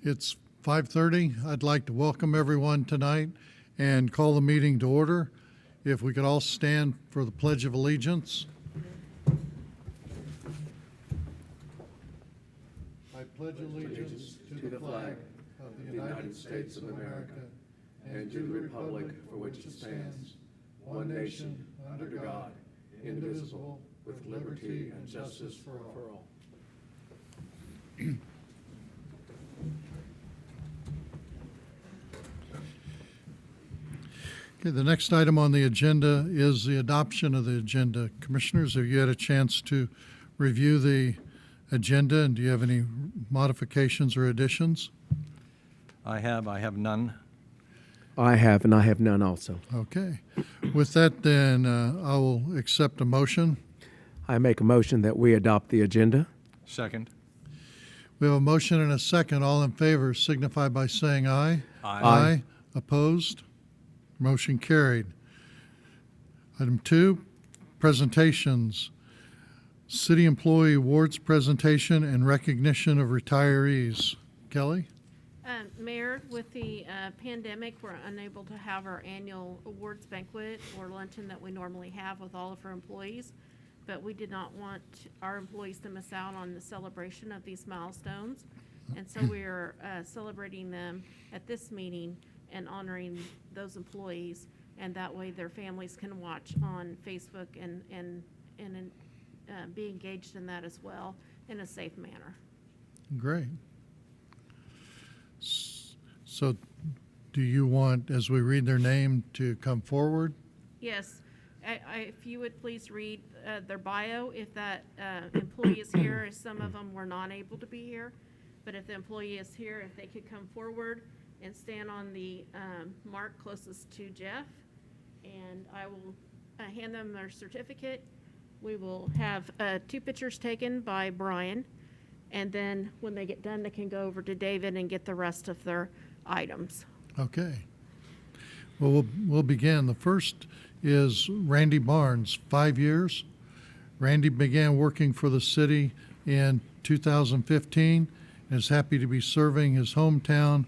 It's 5:30. I'd like to welcome everyone tonight and call the meeting to order. If we could all stand for the Pledge of Allegiance. I pledge allegiance to the flag of the United States of America and to the republic for which it stands, one nation, under God, indivisible, with liberty and justice for all. Okay, the next item on the agenda is the adoption of the agenda. Commissioners, have you had a chance to review the agenda, and do you have any modifications or additions? I have none. I have, and I have none also. Okay. With that, then, I will accept a motion. I make a motion that we adopt the agenda. Second. We have a motion and a second. All in favor signify by saying aye. Aye. Opposed? Motion carried. Item 2, presentations. City Employee Awards presentation and recognition of retirees. Kelly? Mayor, with the pandemic, we're unable to have our annual awards banquet or luncheon that we normally have with all of our employees, but we did not want our employees to miss out on the celebration of these milestones. And so we're celebrating them at this meeting and honoring those employees, and that way their families can watch on Facebook and be engaged in that as well in a safe manner. Great. So do you want, as we read their name, to come forward? Yes, if you would please read their bio, if that employee is here, as some of them were not able to be here, but if the employee is here, if they could come forward and stand on the mark closest to Jeff, and I will hand them their certificate. We will have 2 pictures taken by Brian, and then when they get done, they can go over to David and get the rest of their items. Okay. Well, we'll begin. The first is Randy Barnes, 5 years. Randy began working for the city in 2015 and is happy to be serving his hometown,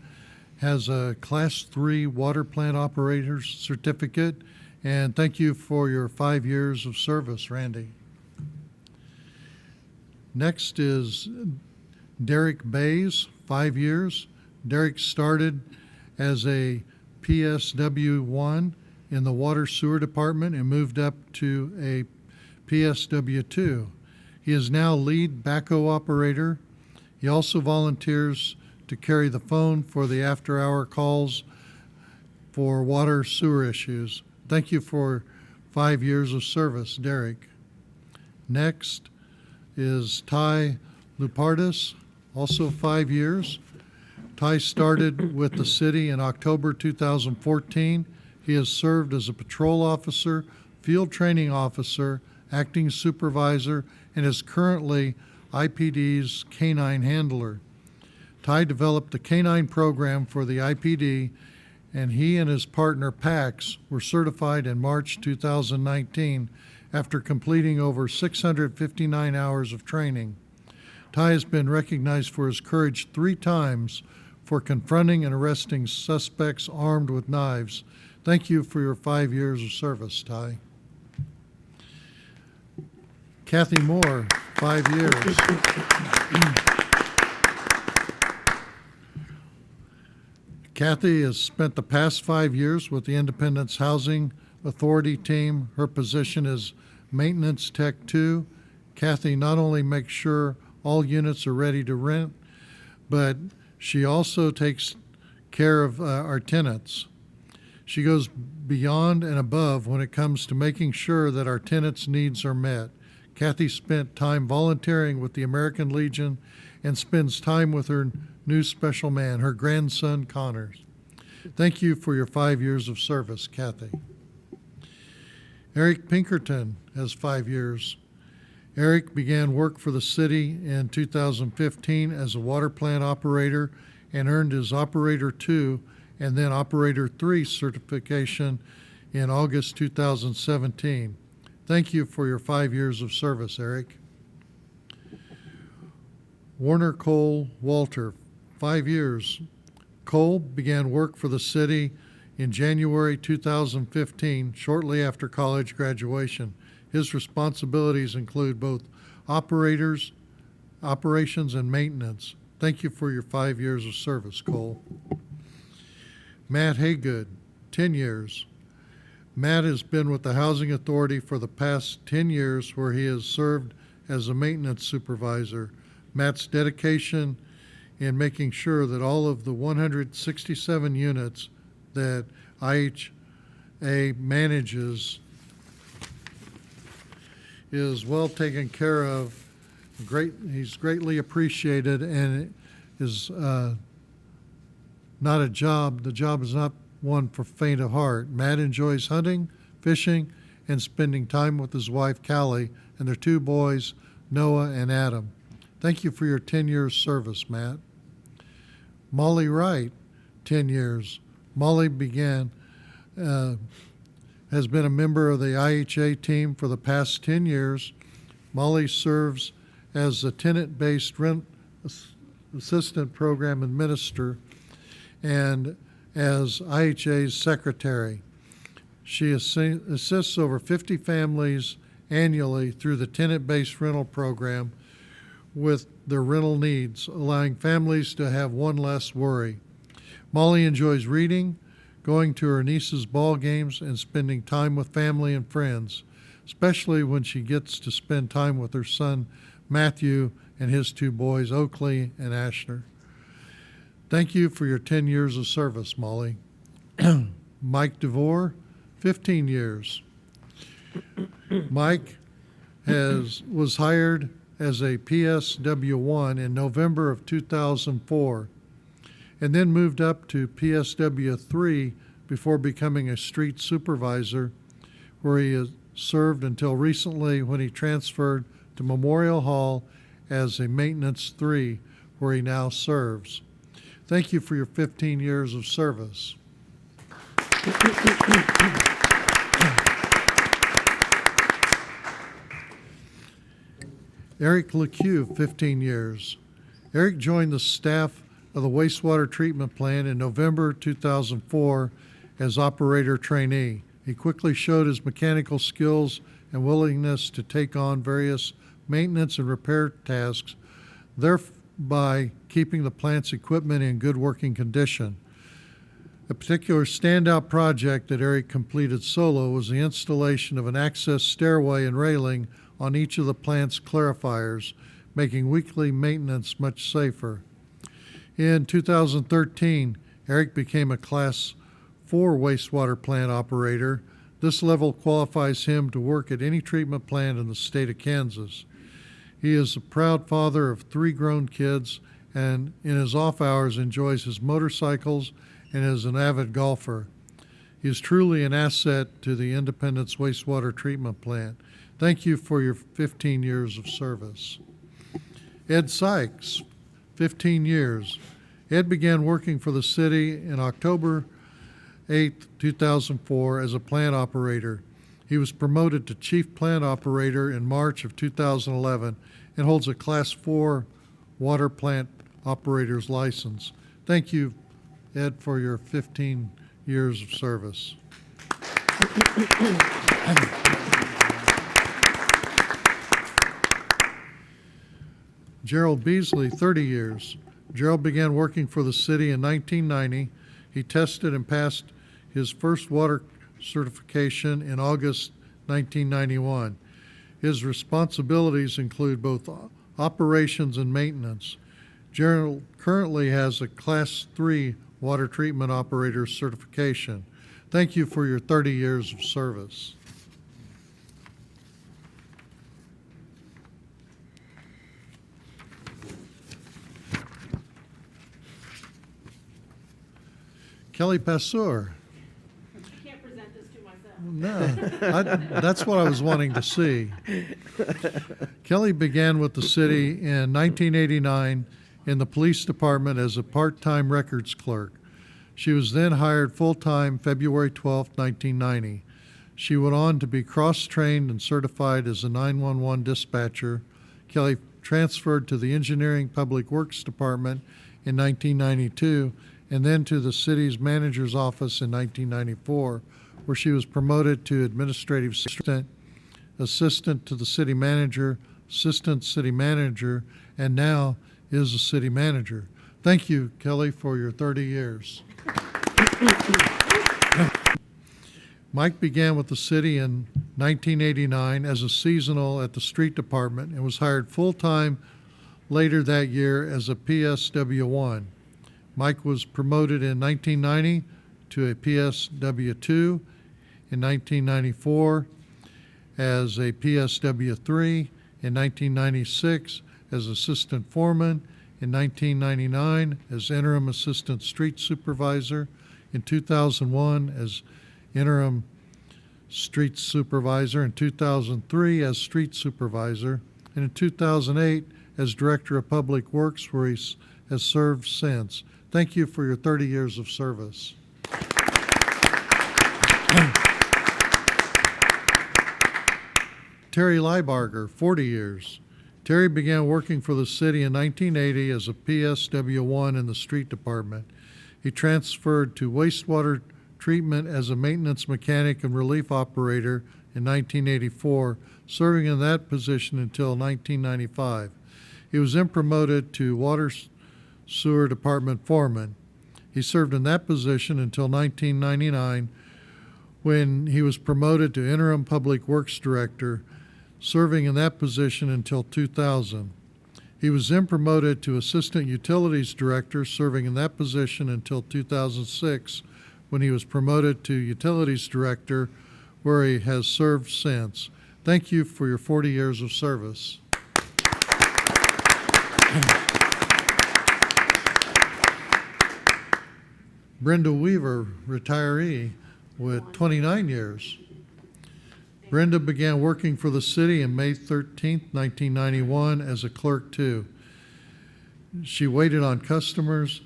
has a Class 3 water plant operator's certificate, and thank you for your 5 years of service, Randy. Next is Derrick Bay, 5 years. Derrick started as a PSW1 in the Water Sewer Department and moved up to a PSW2. He is now lead backhoe operator. He also volunteers to carry the phone for the after-hour calls for water sewer issues. Thank you for 5 years of service, Derrick. Next is Ty Lupardis, also 5 years. Ty started with the city in October 2014. He has served as a patrol officer, field training officer, acting supervisor, and is currently IPD's canine handler. Ty developed a canine program for the IPD, and he and his partner Pax were certified in March 2019 after completing over 659 hours of training. Ty has been recognized for his courage 3 times for confronting and arresting suspects armed with knives. Thank you for your 5 years of service, Ty. Kathy Moore, 5 years. Kathy has spent the past 5 years with the Independence Housing Authority team. Her position is Maintenance Tech 2. Kathy not only makes sure all units are ready to rent, but she also takes care of our tenants. She goes beyond and above when it comes to making sure that our tenants' needs are met. Kathy spent time volunteering with the American Legion and spends time with her new special man, her grandson, Connors. Thank you for your 5 years of service, Kathy. Eric Pinkerton has 5 years. Eric began work for the city in 2015 as a water plant operator and earned his Operator 2 and then Operator 3 certification in August 2017. Thank you for your 5 years of service, Eric. Warner Cole Walter, 5 years. Cole began work for the city in January 2015, shortly after college graduation. His responsibilities include both operations and maintenance. Thank you for your 5 years of service, Cole. Matt Haygood, 10 years. Matt has been with the Housing Authority for the past 10 years, where he has served as a maintenance supervisor. Matt's dedication in making sure that all of the 167 units that IHA manages is well taken care of. He's greatly appreciated, and it is not a job. The job is not one for faint of heart. Matt enjoys hunting, fishing, and spending time with his wife, Callie, and their 2 boys, Noah and Adam. Thank you for your 10 years service, Matt. Molly Wright, 10 years. Molly has been a member of the IHA team for the past 10 years. Molly serves as a tenant-based rent assistant program administrator and as IHA's secretary. She assists over 50 families annually through the tenant-based rental program with their rental needs, allowing families to have one less worry. Molly enjoys reading, going to her niece's ball games, and spending time with family and friends, especially when she gets to spend time with her son Matthew and his 2 boys, Oakley and Ashner. Thank you for your 10 years of service, Molly. Mike DeVore, 15 years. Mike was hired as a PSW1 in November of 2004 and then moved up to PSW3 before becoming a street supervisor, where he has served until recently when he transferred to Memorial Hall as a maintenance 3, where he now serves. Thank you for your 15 years of service. Eric LeCue, 15 years. Eric joined the staff of the wastewater treatment plant in November 2004 as operator trainee. He quickly showed his mechanical skills and willingness to take on various maintenance and repair tasks, thereby keeping the plant's equipment in good working condition. A particular standout project that Eric completed solo was the installation of an access stairway and railing on each of the plant's clarifiers, making weekly maintenance much safer. In 2013, Eric became a Class 4 wastewater plant operator. This level qualifies him to work at any treatment plant in the state of Kansas. He is a proud father of 3 grown kids, and in his off hours enjoys his motorcycles and is an avid golfer. He is truly an asset to the Independence Wastewater Treatment Plant. Thank you for your 15 years of service. Ed Sykes, 15 years. Ed began working for the city in October 8, 2004 as a plant operator. He was promoted to chief plant operator in March of 2011 and holds a Class 4 water plant operator's license. Thank you, Ed, for your 15 years of service. Gerald Beasley, 30 years. Gerald began working for the city in 1990. He tested and passed his first water certification in August 1991. His responsibilities include both operations and maintenance. Gerald currently has a Class 3 water treatment operator certification. Thank you for your 30 years of service. Kelly Passour. I can't present this to myself. No, that's what I was wanting to see. Kelly began with the city in 1989 in the police department as a part-time records clerk. She was then hired full-time February 12, 1990. She went on to be cross-trained and certified as a 911 dispatcher. Kelly transferred to the Engineering Public Works Department in 1992, and then to the city's manager's office in 1994, where she was promoted to administrative assistant, assistant to the city manager, assistant city manager, and now is a city manager. Thank you, Kelly, for your 30 years. Mike began with the city in 1989 as a seasonal at the street department and was hired full-time later that year as a PSW1. Mike was promoted in 1990 to a PSW2, in 1994 as a PSW3, in 1996 as assistant foreman, in 1999 as interim assistant street supervisor, in 2001 as interim street supervisor, in 2003 as street supervisor, and in 2008 as director of public works, where he has served since. Thank you for your 30 years of service. Terry Lybarger, 40 years. Terry began working for the city in 1980 as a PSW1 in the street department. He transferred to wastewater treatment as a maintenance mechanic and relief operator in 1984, serving in that position until 1995. He was then promoted to water sewer department foreman. He served in that position until 1999, when he was promoted to interim public works director, serving in that position until 2000. He was then promoted to assistant utilities director, serving in that position until 2006, when he was promoted to utilities director, where he has served since. Thank you for your 40 years of service. Brenda Weaver, retiree, with 29 years. Brenda began working for the city on May 13, 1991 as a clerk too. She waited on customers,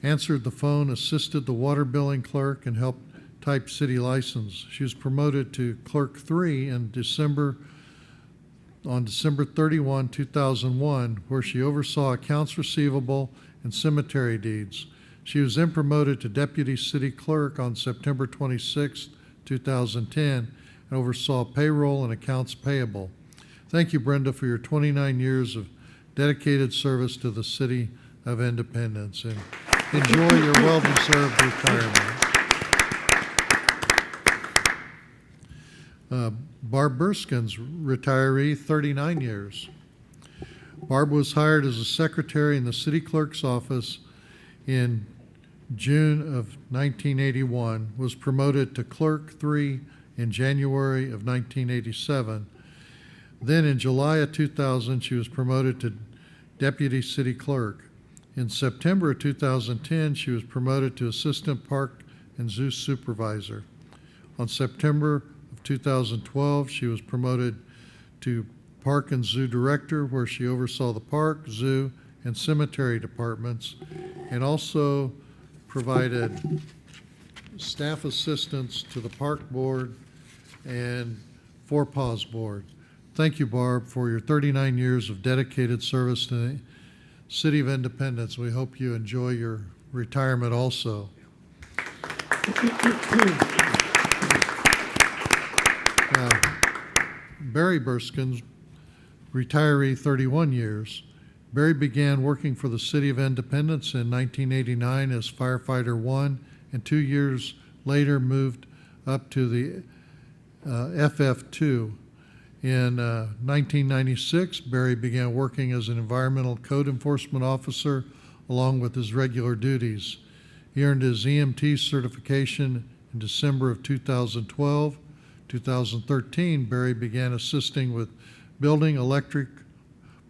answered the phone, assisted the water billing clerk, and helped type city license. She was promoted to clerk 3 on December 31, 2001, where she oversaw accounts receivable and cemetery deeds. She was then promoted to deputy city clerk on September 26, 2010, and oversaw payroll and accounts payable. Thank you, Brenda, for your 29 years of dedicated service to the City of Independence, and enjoy your well-deserved retirement. Barb Burskin's retiree, 39 years. Barb was hired as a secretary in the city clerk's office in June of 1981, was promoted to clerk 3 in January of 1987. Then in July of 2000, she was promoted to deputy city clerk. In September of 2010, she was promoted to assistant park and zoo supervisor. On September of 2012, she was promoted to park and zoo director, where she oversaw the park, zoo, and cemetery departments, and also provided staff assistance to the park board and Four Paws board. Thank you, Barb, for your 39 years of dedicated service to the City of Independence. We hope you enjoy your retirement also. Barry Berskin, retiree, 31 years. Barry began working for the City of Independence in 1989 as firefighter 1, and 2 years later moved up to the FF2. In 1996, Barry began working as an environmental code enforcement officer along with his regular duties. He earned his EMT certification in December of 2012. 2013, Barry began assisting with building, electric,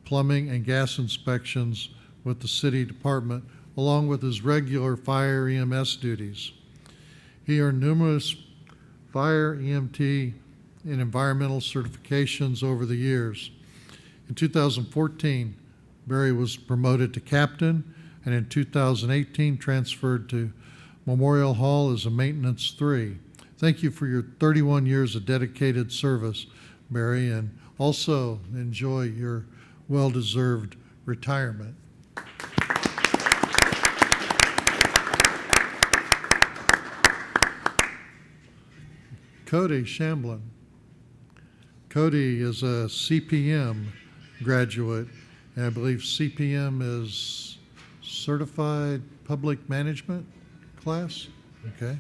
plumbing, and gas inspections with the city department, along with his regular fire EMS duties. He earned numerous fire, EMT, and environmental certifications over the years. In 2014, Barry was promoted to captain, and in 2018 transferred to Memorial Hall as a maintenance 3. Thank you for your 31 years of dedicated service, Barry, and also enjoy your well-deserved retirement. Cody Shamblin. Cody is a CPM graduate, and I believe CPM is Certified Public Management class. Okay.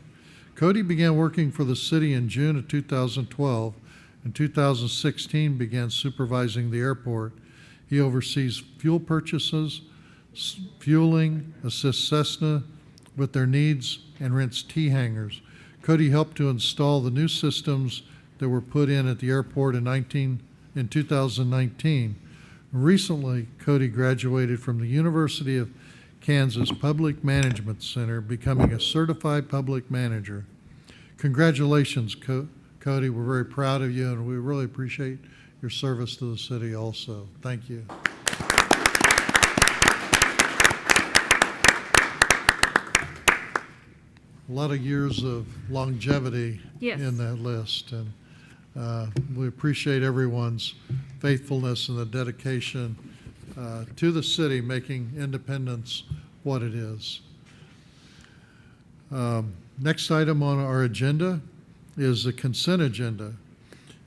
Cody began working for the city in June of 2012. In 2016, began supervising the airport. He oversees fuel purchases, fueling, assists Cessna with their needs, and rents T-hangers. Cody helped to install the new systems that were put in at the airport in 2019. Recently, Cody graduated from the University of Kansas Public Management Center, becoming a certified public manager. Congratulations, Cody. We're very proud of you, and we really appreciate your service to the city also. Thank you. A lot of years of longevity Yes. in that list, and we appreciate everyone's faithfulness and the dedication to the city, making Independence what it is. Next item on our agenda is the consent agenda.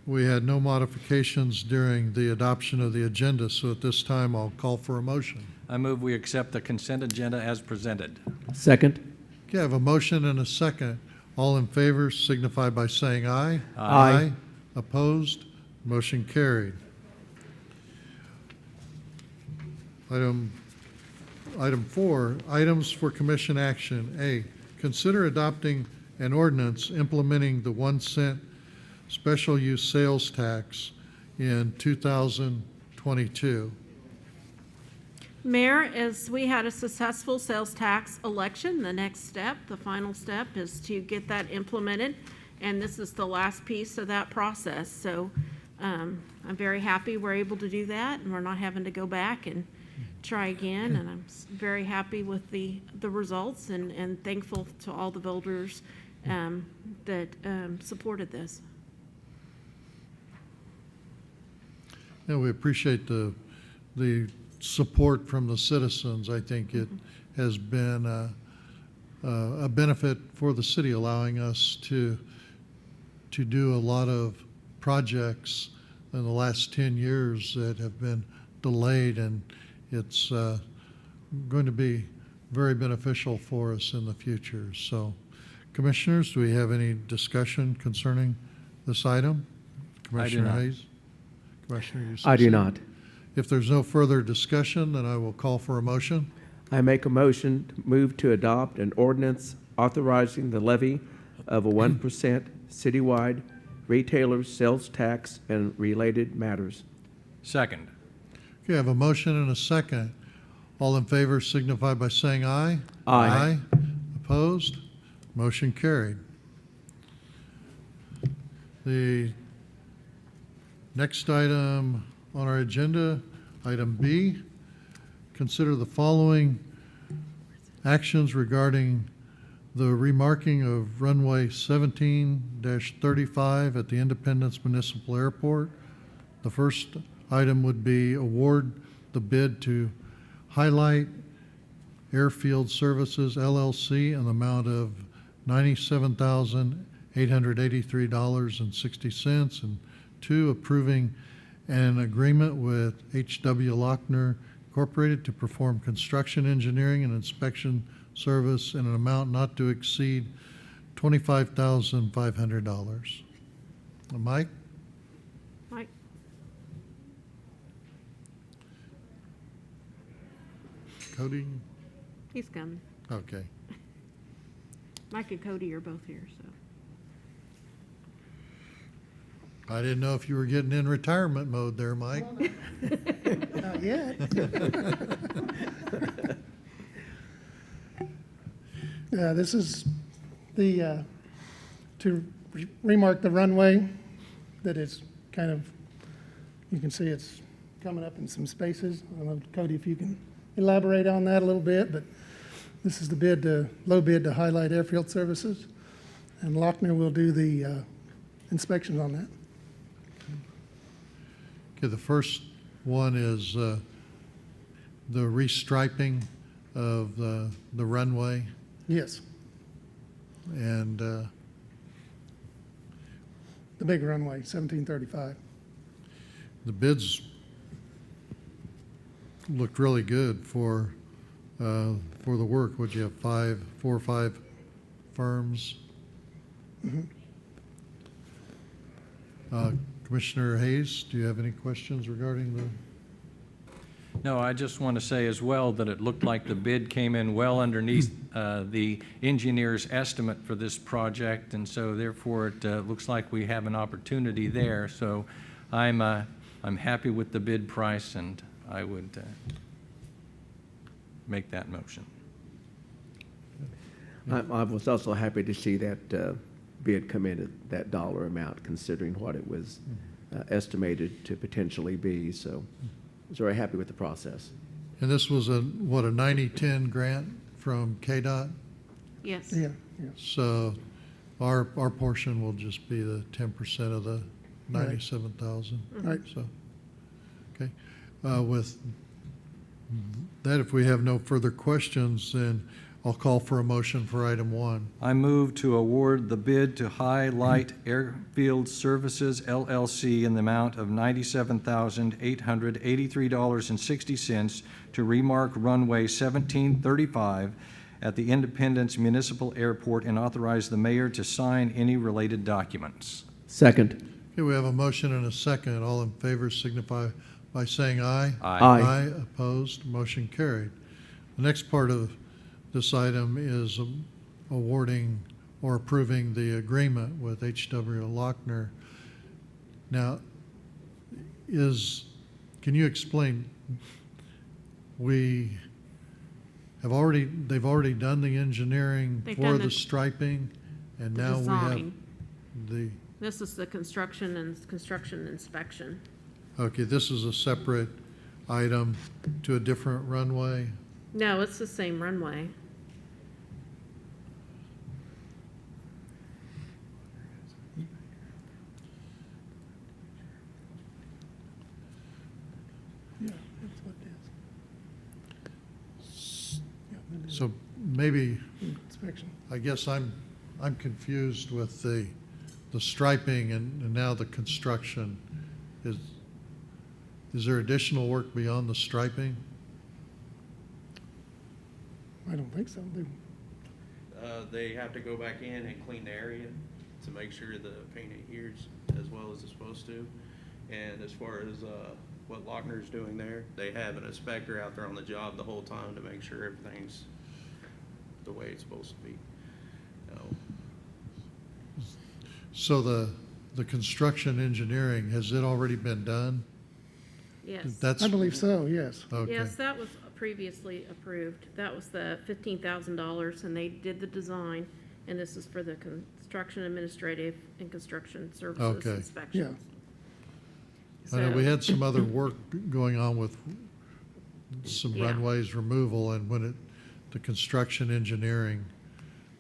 We had no modifications during the adoption of the agenda, so at this time I'll call for a motion. I move we accept the consent agenda as presented. Second. Okay, I have a motion and a second. All in favor signify by saying aye. Aye. Opposed? Motion carried. Item 4, items for commission action. A, consider adopting an ordinance implementing the 1 cent special use sales tax in 2022. Mayor, as we had a successful sales tax election, the next step, the final step, is to get that implemented, and this is the last piece of that process. So I'm very happy we're able to do that, and we're not having to go back and try again, and I'm very happy with the results and thankful to all the voters that supported this. Yeah, we appreciate the support from the citizens. I think it has been a benefit for the city, allowing us to do a lot of projects in the last 10 years that have been delayed, and it's going to be very beneficial for us in the future. So, Commissioners, do we have any discussion concerning this item? Commissioner not. Hayes? Commissioner, you I do succeed. not. If there's no further discussion, then I will call for a motion. I make a motion to move to adopt an ordinance authorizing the levy of a 1% citywide retailer sales tax and related matters. Second. Okay, I have a motion and a second. All in favor signify by saying aye. Aye. Opposed? Motion carried. The next item on our agenda, item B, consider the following actions regarding the remarking of runway 17-35 at the Independence Municipal Airport. The first item would be award the bid to Highlight Airfield Services LLC in the amount of $97,883.60, and 2, approving an agreement with H.W. Lochner Incorporated to perform construction engineering and inspection service in an amount not to exceed $25,500. Mike? Mike? Cody? He's coming. Okay. Mike and Cody are both here, so. I didn't know if you were getting in retirement mode there, Mike. Not yet. This is the, to remark the runway that is kind of, you can see it's coming up in some spaces. I don't know, Cody, if you can elaborate on that a little bit, but this is the bid to, low bid to Highlight Airfield Services, and Lochner will do the inspections on that. Okay, the first One is the restriping of the runway, Yes, and the big runway, 1735. the bids looked really good for the work. Would you have 4 or 5 firms? Commissioner Hayes, do you have any questions regarding the? No, I just want to say as well that it looked like the bid came in well underneath the engineer's estimate for this project, and so therefore it looks like we have an opportunity there. So I'm happy with the bid price, and I would make that motion. I was also happy to see that bid come in at that dollar amount, considering what it was estimated to potentially be. So I was very happy with the process. And this was a 90-10 grant from KDOT? Yes. Yeah, yeah. So our portion will just be the 10% of the Right. 97,000. Right. So, okay. With that, if we have no further questions, then I'll call for a motion for item 1. I move to award the bid to High Light Airfield Services LLC in the amount of $97,883.60 to remark runway 1735 at the Independence Municipal Airport and authorize the mayor to sign any related documents. Second. Okay, we have a motion and a second. All in favor signify by saying aye. Aye. Aye, opposed, motion carried. The next part of this item is awarding or approving the agreement with H.W. Lochner. Now, can you explain, they've already done the engineering They've for done the the striping, and The now we have design. the, This is the construction inspection. okay, this is a separate item to a different runway. No, it's the same runway. Yeah, that's what it is. Yeah, that is So maybe, inspection. I guess I'm confused with the striping and now the construction. Is there additional work beyond the striping? I don't think so. They have to go back in and clean the area to make sure the paint adheres as well as it's supposed to. And as far as what Lochner's doing there, they have an inspector out there on the job the whole time to make sure everything's the way it's supposed to be. So the construction engineering, has it already been done? Yes. That's, I believe so, yes. okay. Yes, that was previously approved. That was the $15,000, and they did the design, and this is for the construction administrative and construction services Okay. inspections. I know we So- had some other work going on with some Yeah. runways removal, and when the construction engineering,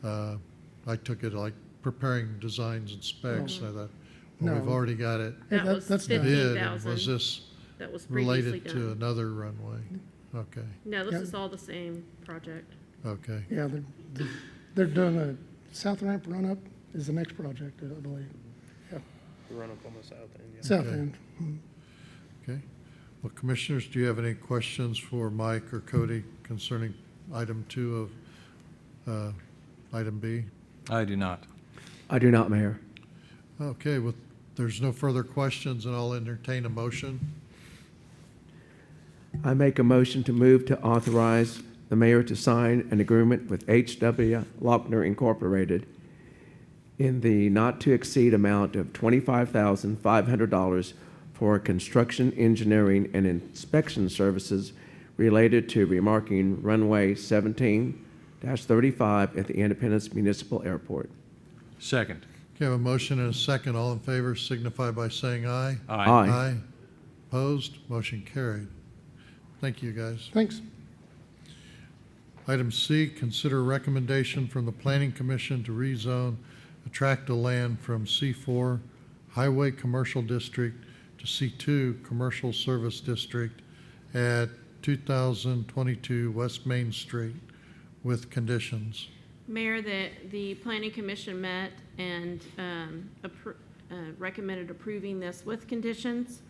I took it like preparing designs and specs. I thought, well, we've No. already got it Hey, That was that's done. bid, and 15,000. was this That was previously related to done. another runway? Okay, No, Yeah. this is all the same project. okay. Yeah, they're doing a south ramp run-up is the next project, I believe. Yeah, The run up on the south end, yeah. south Okay. end. Okay. Well, Commissioners, do you have any questions for Mike or Cody concerning item 2 of item B? I do not. I do not, Mayor. Okay, well, there's no further questions, and I'll entertain a motion. I make a motion to move to authorize the mayor to sign an agreement with H.W. Lochner Incorporated in the not-to-exceed amount of $25,500 for construction, engineering, and inspection services related to remarking runway 17-35 at the Independence Municipal Airport. Second. Okay, I have a motion and a second. All in favor signify by saying aye. Aye. Aye. Opposed? Motion carried. Thank you, guys. Thanks. Item C, consider recommendation from the Planning Commission to rezone a tract of land from C4 Highway Commercial District to C2 Commercial Service District at 2022 West Main Street with conditions. Mayor, the planning commission met and recommended approving this with conditions.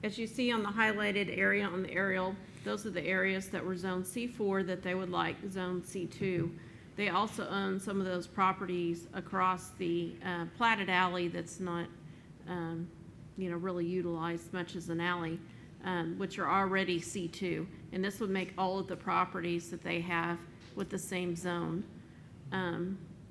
As you see on the highlighted area on the aerial, those are the areas that were zone C4 that they would like zone C2. They also own some of those properties across the platted alley that's not, really utilized much as an alley, which are already C2. And this would make all of the properties that they have with the same zone.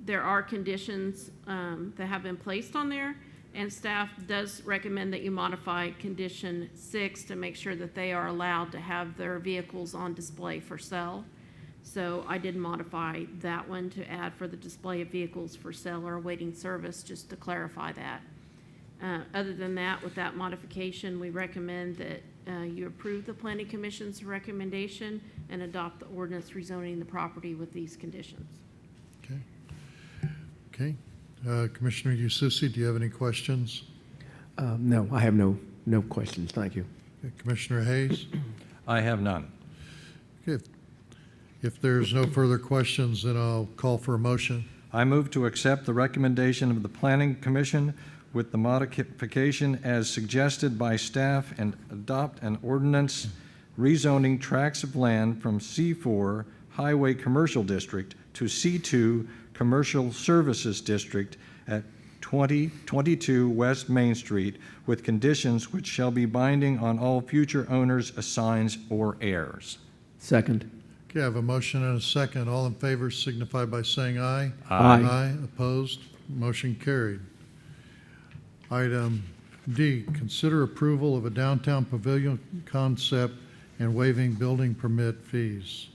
There are conditions that have been placed on there, and staff does recommend that you modify condition 6 to make sure that they are allowed to have their vehicles on display for sale. So I did modify that one to add for the display of vehicles for sale or awaiting service, just to clarify that. Other than that, with that modification, we recommend that you approve the Planning Commission's recommendation and adopt the ordinance rezoning the property with these conditions. Okay. Commissioner Ususi, do you have any questions? No, I have no questions. Thank you. Commissioner Hayes? I have none. Okay. If there's no further questions, then I'll call for a motion. I move to accept the recommendation of the Planning Commission with the modification as suggested by staff and adopt an ordinance rezoning tracts of land from C4 Highway Commercial District to C2 Commercial Services District at 2022 West Main Street with conditions which shall be binding on all future owners, assigns, or heirs. Second. Okay, I have a motion and a second. All in favor signify by saying aye. Aye. Aye. Opposed? Motion carried. Item D, consider approval of a downtown pavilion concept and waiving building permit fees.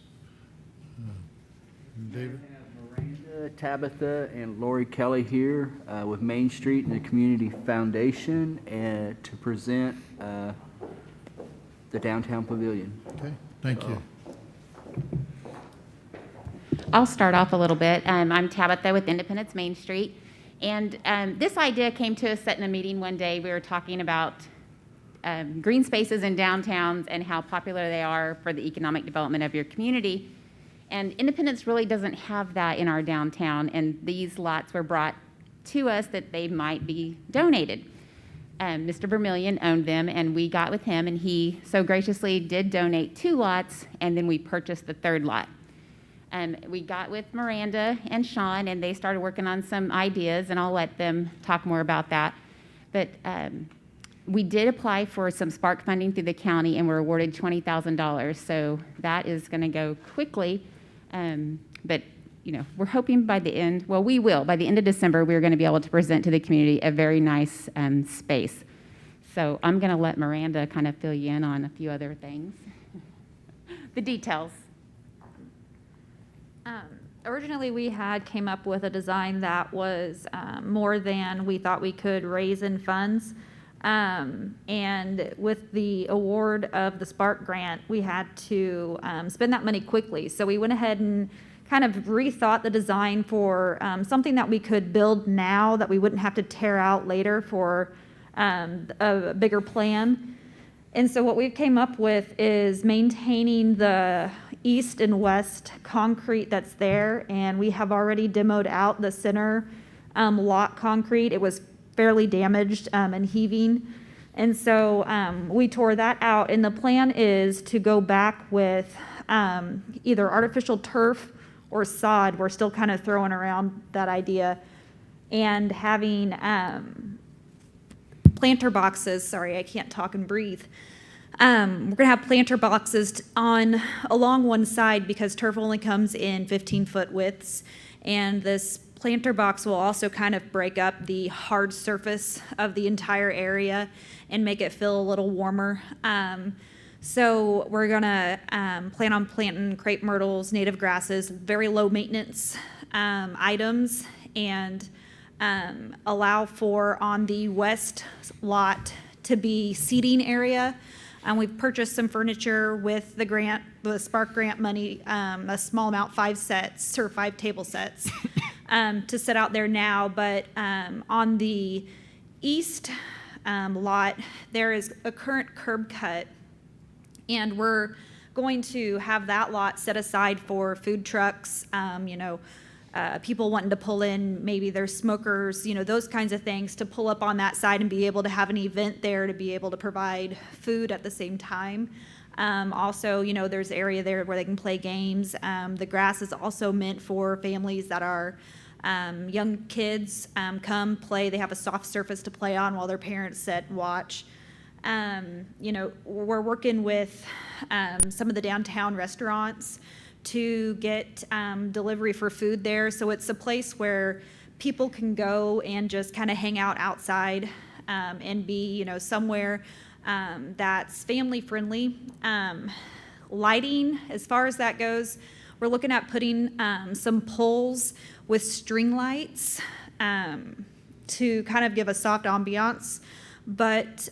David? Miranda, Tabitha, and Lori Kelly here with Main Street and the Community Foundation to present the downtown pavilion. Okay, thank you. I'll start off a little bit. I'm Tabitha with Independence Main Street. And this idea came to us at in a meeting one day. We were talking about green spaces in downtowns and how popular they are for the economic development of your community. And Independence really doesn't have that in our downtown, and these lots were brought to us that they might be donated. Mr. Vermillion owned them, and we got with him, and he so graciously did donate 2 lots, and then we purchased the 3rd lot. We got with Miranda and Sean, and they started working on some ideas, and I'll let them talk more about that. But we did apply for some spark funding through the county, and were awarded $20,000. So that is going to go quickly. But we're hoping by the end, well, we will. By the end of December, we're going to be able to present to the community a very nice space. So I'm going to let Miranda kind of fill you in on a few other things. The details. Originally, we came up with a design that was more than we thought we could raise in funds. And with the award of the Spark grant, we had to spend that money quickly. So we went ahead and kind of rethought the design for something that we could build now that we wouldn't have to tear out later for a bigger plan. And so what we came up with is maintaining the east and west concrete that's there, and we have already demoed out the center lot concrete. It was fairly damaged and heaving, and so we tore that out, and the plan is to go back with either artificial turf or sod. We're still kind of throwing around that idea, and having planter boxes. Sorry, I can't talk and breathe. We're going to have planter boxes along one side because turf only comes in 15-foot widths, and this planter box will also kind of break up the hard surface of the entire area and make it feel a little warmer. So we're going to plan on planting crepe myrtles, native grasses, very low maintenance items, and allow for on the west lot to be seating area. We've purchased some furniture with the Spark grant money, a small amount, 5 sets or 5 table sets to sit out there now. But on the east lot, there is a current curb cut, and we're going to have that lot set aside for food trucks, people wanting to pull in, maybe their smokers, those kinds of things, to pull up on that side and be able to have an event there to be able to provide food at the same time. Also, there's area there where they can play games. The grass is also meant for families that are young kids, come play. They have a soft surface to play on while their parents sit and watch. We're working with some of the downtown restaurants to get delivery for food there. So it's a place where people can go and just kind of hang out outside and be, somewhere that's family friendly. Lighting, as far as that goes, we're looking at putting some poles with string lights to kind of give a soft ambiance. But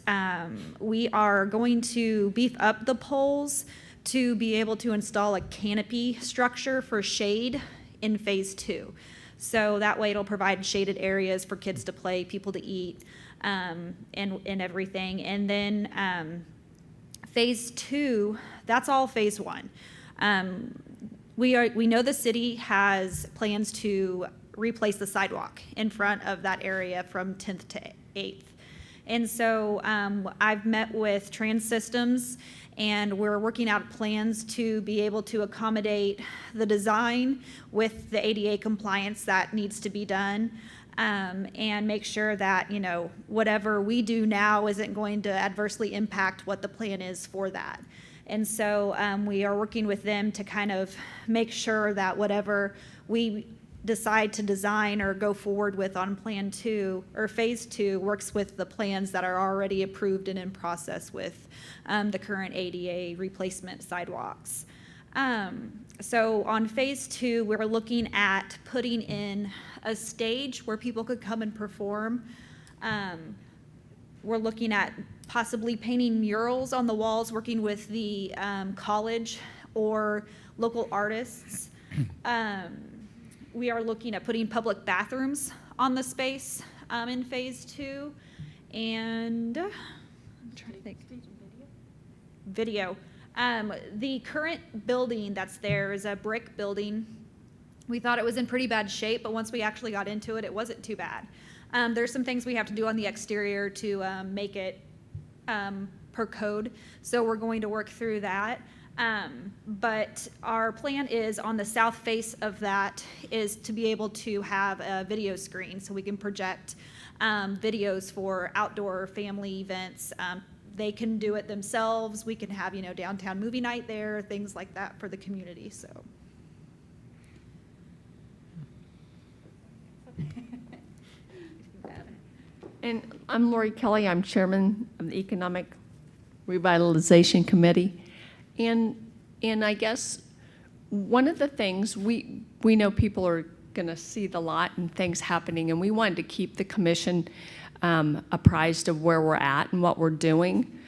we are going to beef up the poles to be able to install a canopy structure for shade in phase 2. So that way it'll provide shaded areas for kids to play, people to eat, and everything. And then phase 2, that's all phase 1. We know the city has plans to replace the sidewalk in front of that area from 10th to 8th. And so I've met with Trans Systems, and we're working out plans to be able to accommodate the design with the ADA compliance that needs to be done, and make sure that, whatever we do now isn't going to adversely impact what the plan is for that. And so we are working with them to kind of make sure that whatever we decide to design or go forward with on plan 2 or phase 2 works with the plans that are already approved and in process with the current ADA replacement sidewalks. So on phase 2, we're looking at putting in a stage where people could come and perform. We're looking at possibly painting murals on the walls, working with the college or local artists. We are looking at putting public bathrooms on the space in phase 2. And I'm trying to think. Video. The current building that's there is a brick building. We thought it was in pretty bad shape, but once we actually got into it, it wasn't too bad. There's some things we have to do on the exterior to make it per code, so we're going to work through that. But our plan is on the south face of that is to be able to have a video screen so we can project videos for outdoor family events. They can do it themselves. We can have, downtown movie night there, things like that for the community, so. And I'm Lori Kelly. I'm chairman of the Economic Revitalization Committee. And I guess one of the things, we know people are going to see the lot and things happening, and we wanted to keep the commission apprised of where we're at and what we're doing.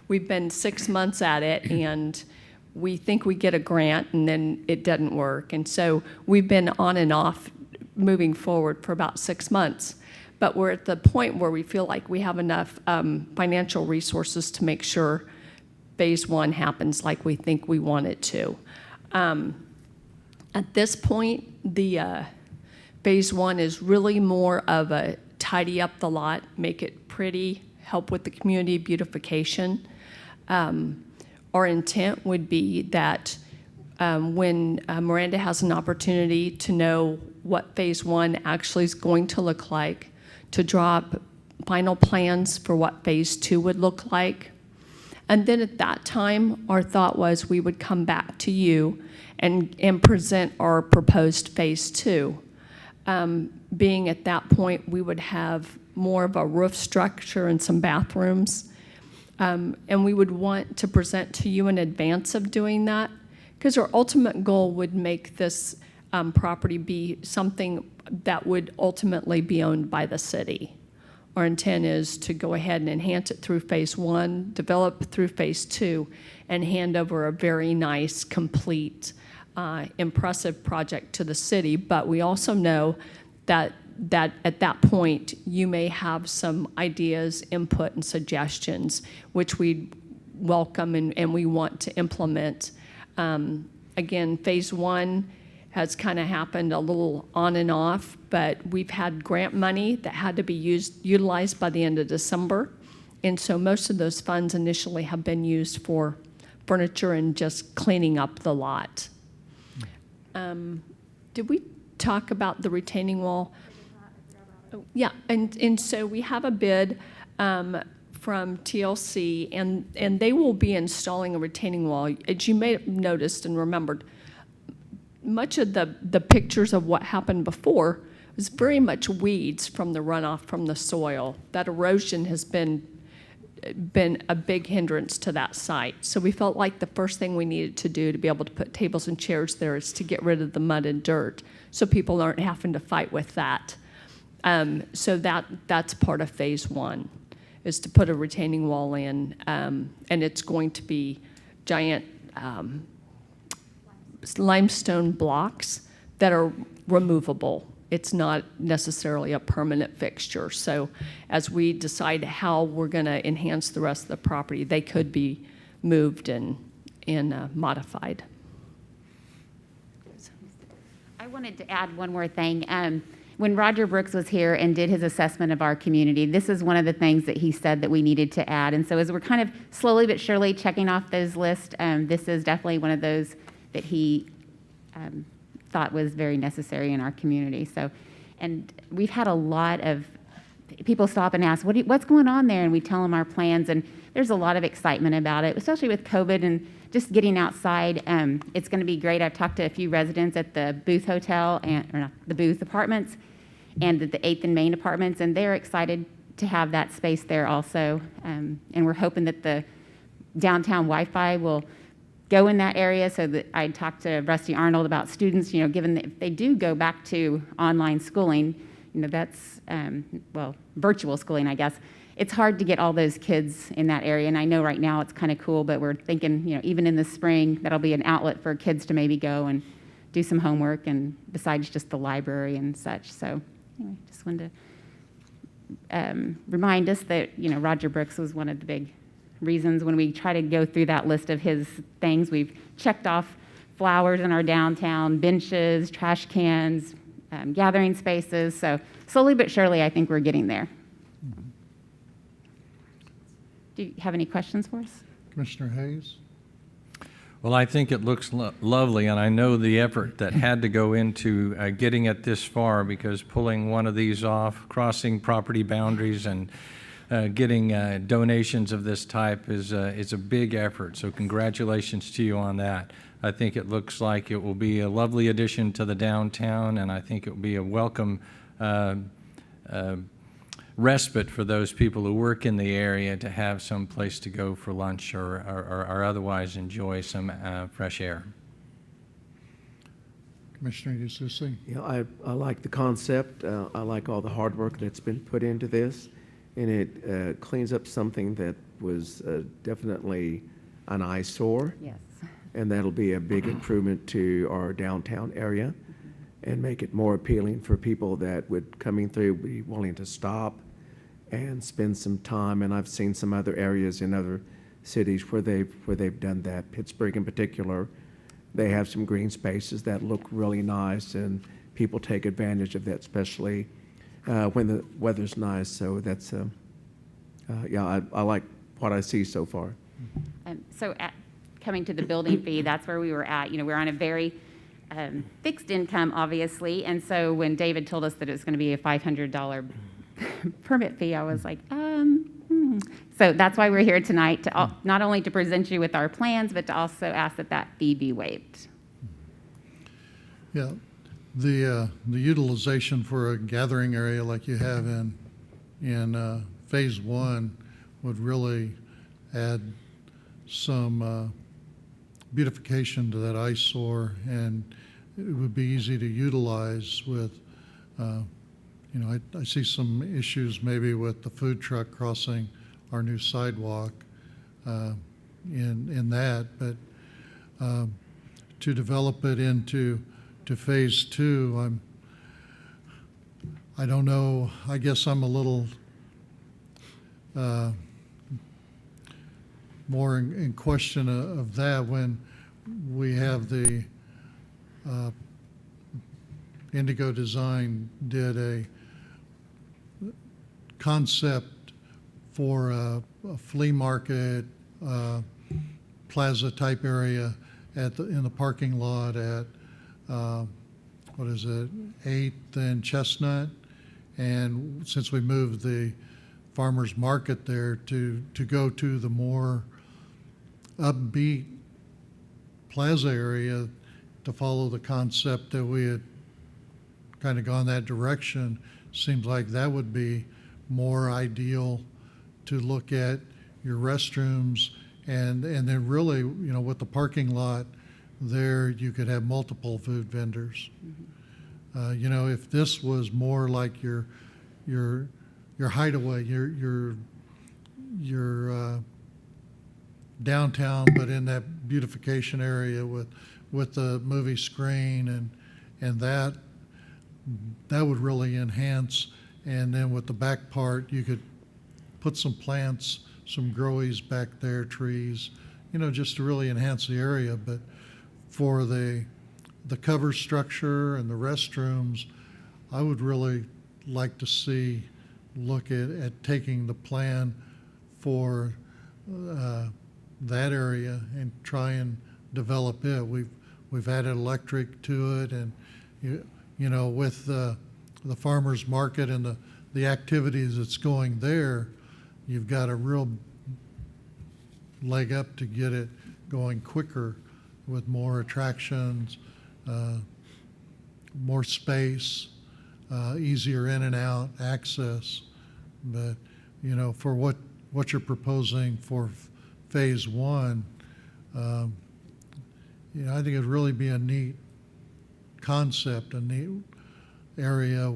We've been 6 months at it, and we think we get a grant, and then it doesn't work. And so we've been on and off moving forward for about 6 months. But we're at the point where we feel like we have enough financial resources to make sure phase 1 happens like we think we want it to. At this point, the phase 1 is really more of a tidy up the lot, make it pretty, help with the community beautification. Our intent would be that when Miranda has an opportunity to know what phase 1 actually is going to look like, to draw up final plans for what phase 2 would look like. And then at that time, our thought was we would come back to you and present our proposed phase 2. Being at that point, we would have more of a roof structure and some bathrooms. And we would want to present to you in advance of doing that, because our ultimate goal would make this property be something that would ultimately be owned by the city. Our intent is to go ahead and enhance it through phase 1, develop through phase 2, and hand over a very nice, complete, impressive project to the city. But we also know that that at that point, you may have some ideas, input, and suggestions, which we welcome and we want to implement. Again, phase one has kind of happened a little on and off, but we've had grant money that had to be utilized by the end of December. And so most of those funds initially have been used for furniture and just cleaning up the lot. Did we talk about the retaining wall? Oh, yeah, and so we have a bid from TLC, and they will be installing a retaining wall. As you may have noticed and remembered, much of the pictures of what happened before was very much weeds from the runoff from the soil. That erosion has been a big hindrance to that site. So we felt like the first thing we needed to do to be able to put tables and chairs there is to get rid of the mud and dirt so people aren't having to fight with that. So that's part of phase one, is to put a retaining wall in, and it's going to be giant limestone blocks that are removable. It's not necessarily a permanent fixture. So as we decide how we're going to enhance the rest of the property, they could be moved and modified. I wanted to add one more thing. When Roger Brooks was here and did his assessment of our community, this is one of the things that he said that we needed to add. And so as we're kind of slowly but surely checking off those lists, this is definitely one of those that he thought was very necessary in our community. So, and we've had a lot of people stop and ask, what's going on there? And we tell them our plans, and there's a lot of excitement about it, especially with COVID and just getting outside. It's going to be great. I've talked to a few residents at the Booth Hotel, the Booth Apartments, and the 8th and Main Apartments, and they're excited to have that space there also. And we're hoping that the downtown Wi-Fi will go in that area. So that I talked to Rusty Arnold about students, given that if they do go back to online schooling, that's, virtual schooling, I guess. It's hard to get all those kids in that area. And I know right now it's kind of cool, but we're thinking, even in the spring, that'll be an outlet for kids to maybe go and do some homework, and besides just the library and such. So anyway, just wanted to remind us that, Roger Brooks was one of the big reasons when we try to go through that list of his things. We've checked off flowers in our downtown, benches, trash cans, gathering spaces. So slowly but surely, I think we're getting there. Do you have any questions for us? Commissioner Hayes? Well, I think it looks lovely, and I know the effort that had to go into getting it this far, because pulling one of these off, crossing property boundaries, and getting donations of this type is a big effort. So congratulations to you on that. I think it looks like it will be a lovely addition to the downtown, and I think it will be a welcome respite for those people who work in the area to have some place to go for lunch or otherwise enjoy some fresh air. Commissioner Yususi? Yeah, I like the concept. I like all the hard work that's been put into this, and it cleans up something that was definitely an eyesore. Yes. And that'll be a big improvement to our downtown area and make it more appealing for people that would, coming through, be willing to stop and spend some time. And I've seen some other areas in other cities where they've done that. Pittsburgh in particular, they have some green spaces that look really nice, and people take advantage of that, especially when the weather's nice. So that's, yeah, I like what I see so far. Coming to the building fee, that's where we were at. We're on a very fixed income, obviously, and so when David told us that it was going to be a $500 permit fee, I was like, So that's why we're here tonight, to not only to present you with our plans, but to also ask that that fee be waived. Yeah, the utilization for a gathering area like you have in phase one would really add some beautification to that eyesore, and it would be easy to utilize with, I see some issues maybe with the food truck crossing our new sidewalk in that, but to develop it into phase two, I don't know, I guess I'm a little more in question of that when we have the Indigo Design did a concept for a flea market plaza type area in the parking lot at what is it, 8th and Chestnut. And since we moved the farmers market there to go to the more upbeat plaza area to follow the concept that we had kind of gone that direction, seems like that would be more ideal to look at your restrooms and then really, you know, with the parking lot there, you could have multiple food vendors. You know, if this was more like your hideaway, your downtown, but in that beautification area with the movie screen and that would really enhance. And then with the back part, you could put some plants, some growies back there, trees, you know, just to really enhance the area. But for the cover structure and the restrooms, I would really like to look at taking the plan for that area and try and develop it. We've added electric to it, and you know, with the farmers market and the activities that's going there, you've got a real leg up to get it going quicker with more attractions, more space, easier in and out access. But you know, for what you're proposing for phase one, you know, I think it'd really be a neat concept, a neat area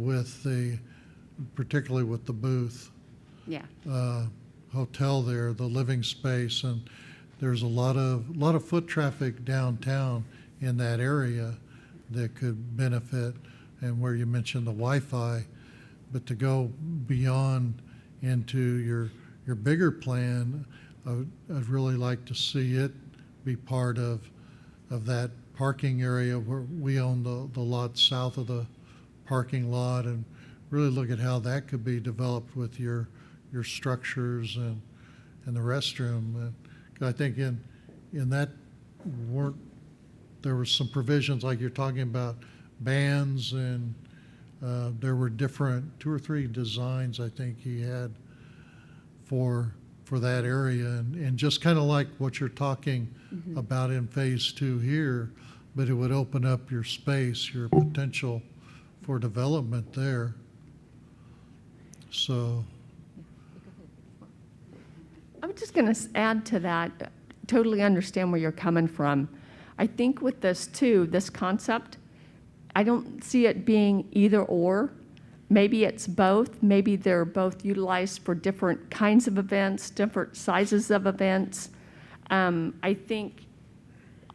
particularly with the booth Yeah. hotel there, the living space, and there's a lot of foot traffic downtown in that area that could benefit, and where you mentioned the Wi-Fi, but to go beyond into your bigger plan, I'd really like to see it be part of that parking area where we own the lot south of the parking lot, and really look at how that could be developed with your structures and the restroom. And I think in that there were some provisions like you're talking about bands, and there were different 2 or 3 designs I think he had for that area, and just kind of like what you're talking about in phase 2 here, but it would open up your space, your potential for development there. So I'm just going to add to that. Totally understand where you're coming from. I think with this too, this concept, I don't see it being either or. Maybe it's both. Maybe they're both utilized for different kinds of events, different sizes of events. I think,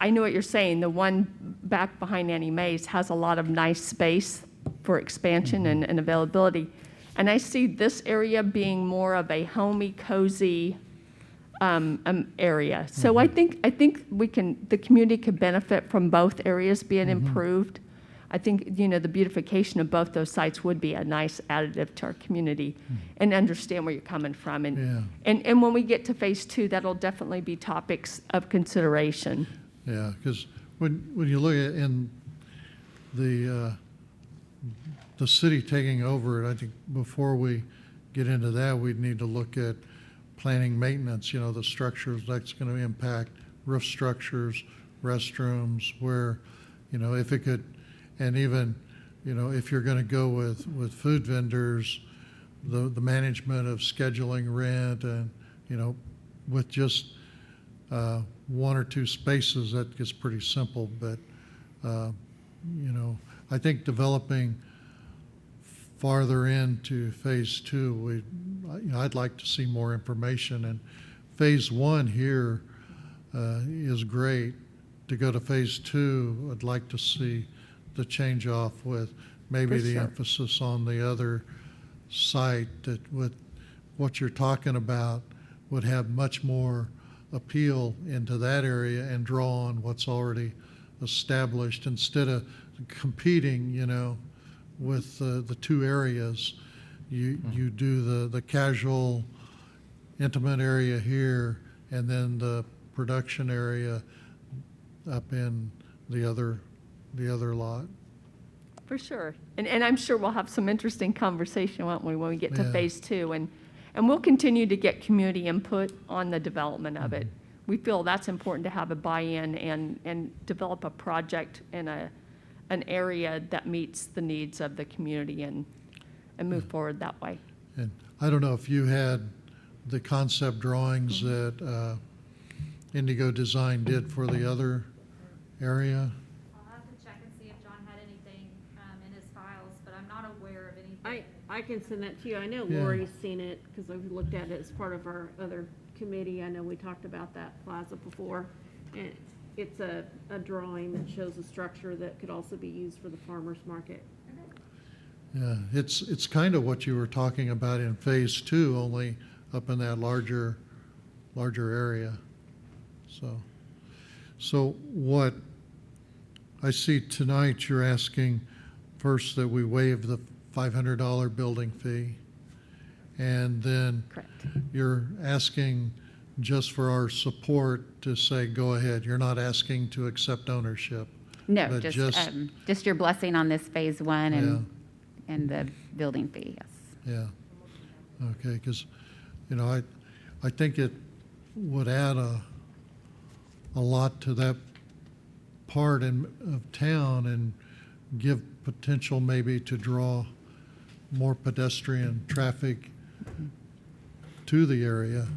I know what you're saying. The one back behind Annie Mae's has a lot of nice space for expansion and availability. And I see this area being more of a homey, cozy area. So I think the community could benefit from both areas being improved. I think, you know, the beautification of both those sites would be a nice additive to our community, and understand where you're coming from. And when we get to phase 2, that'll definitely be topics of consideration. yeah, because when you look at in the city taking over it, I think before we get into that, we'd need to look at planning maintenance, you know, the structures that's going to impact roof structures, restrooms, where, you know, if it could, and even, you know, if you're going to go with food vendors, the management of scheduling rent, and, you know, with just 1 or 2 spaces, that gets pretty simple. But, you know, I think developing farther into phase 2, I'd like to see more information. And phase 1 here is great. To go to phase 2, I'd like to see the change off with maybe For the sure. emphasis on the other site, that with what you're talking about would have much more appeal into that area and draw on what's already established instead of competing, with the two areas. You do the casual, intimate area here, and then the production area up in the other lot. For sure. And I'm sure we'll have some interesting conversation, won't we, when we get to Yeah. phase two? And we'll continue to get community input on the development of it. We feel that's important to have a buy-in and develop a project in an area that meets the needs of the community and move forward that way. And I don't know if you had the concept drawings that Indigo Design did for the other area. I'll have to check and see if John had anything in his files, but I'm not aware of anything. I can send that to you. I know Yeah. Lori's seen it because I've looked at it as part of our other committee. I know we talked about that plaza before. And it's a drawing that shows a structure that could also be used for the farmer's market. Yeah, it's kind of what you were talking about in phase two, only up in that larger area. So what I see tonight, you're asking first that we waive the $500 building fee, and then Correct. you're asking just for our support to say, go ahead. You're not asking to accept ownership. No, But just your blessing on this phase one and the building fee, yes. Yeah, okay, because, I think it would add a lot to that part of town and give potential maybe to draw more pedestrian traffic to the area.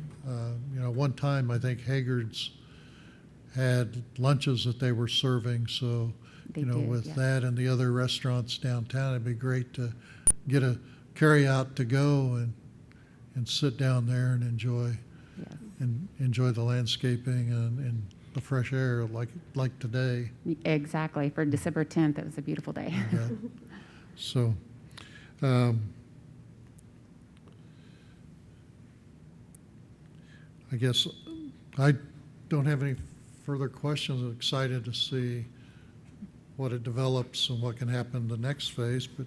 One time, I think Haggard's had lunches that they were serving, so, They did, with yeah. that and the other restaurants downtown, it'd be great to get a carry-out to go and sit down there and enjoy the landscaping and the fresh air like today. Exactly. For December 10th, it was a beautiful day. Yeah. So, I guess I don't have any further questions. I'm excited to see what it develops and what can happen in the next phase. But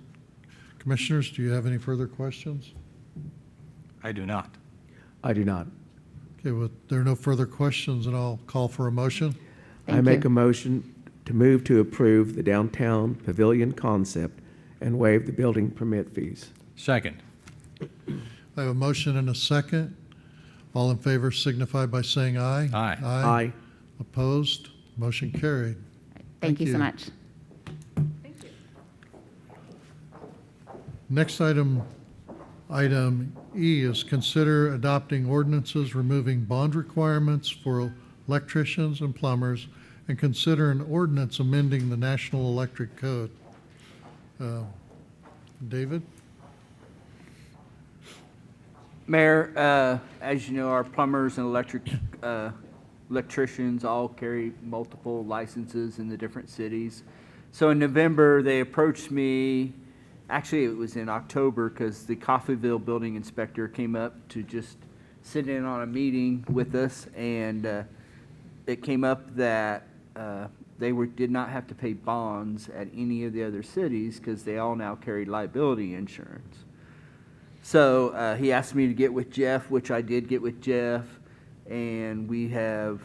commissioners, do you have any further questions? I do not. I do not. Okay, well, there are no further questions, and I'll call for a motion. I Thank make you. a motion to move to approve the downtown pavilion concept and waive the building permit fees. Second. I have a motion and a second. All in favor signify by saying aye. Aye. Aye. Opposed? Motion carried. Thank you so much. Next item E is consider adopting ordinances removing bond requirements for electricians and plumbers, and consider an ordinance amending the National Electric Code. David? Mayor, as you know, our plumbers and electricians all carry multiple licenses in the different cities. So in November, they approached me, actually it was in October, because the Coffeyville building inspector came up to just sit in on a meeting with us, and it came up that they did not have to pay bonds at any of the other cities because they all now carry liability insurance. So he asked me to get with Jeff, which I did get with Jeff, and we have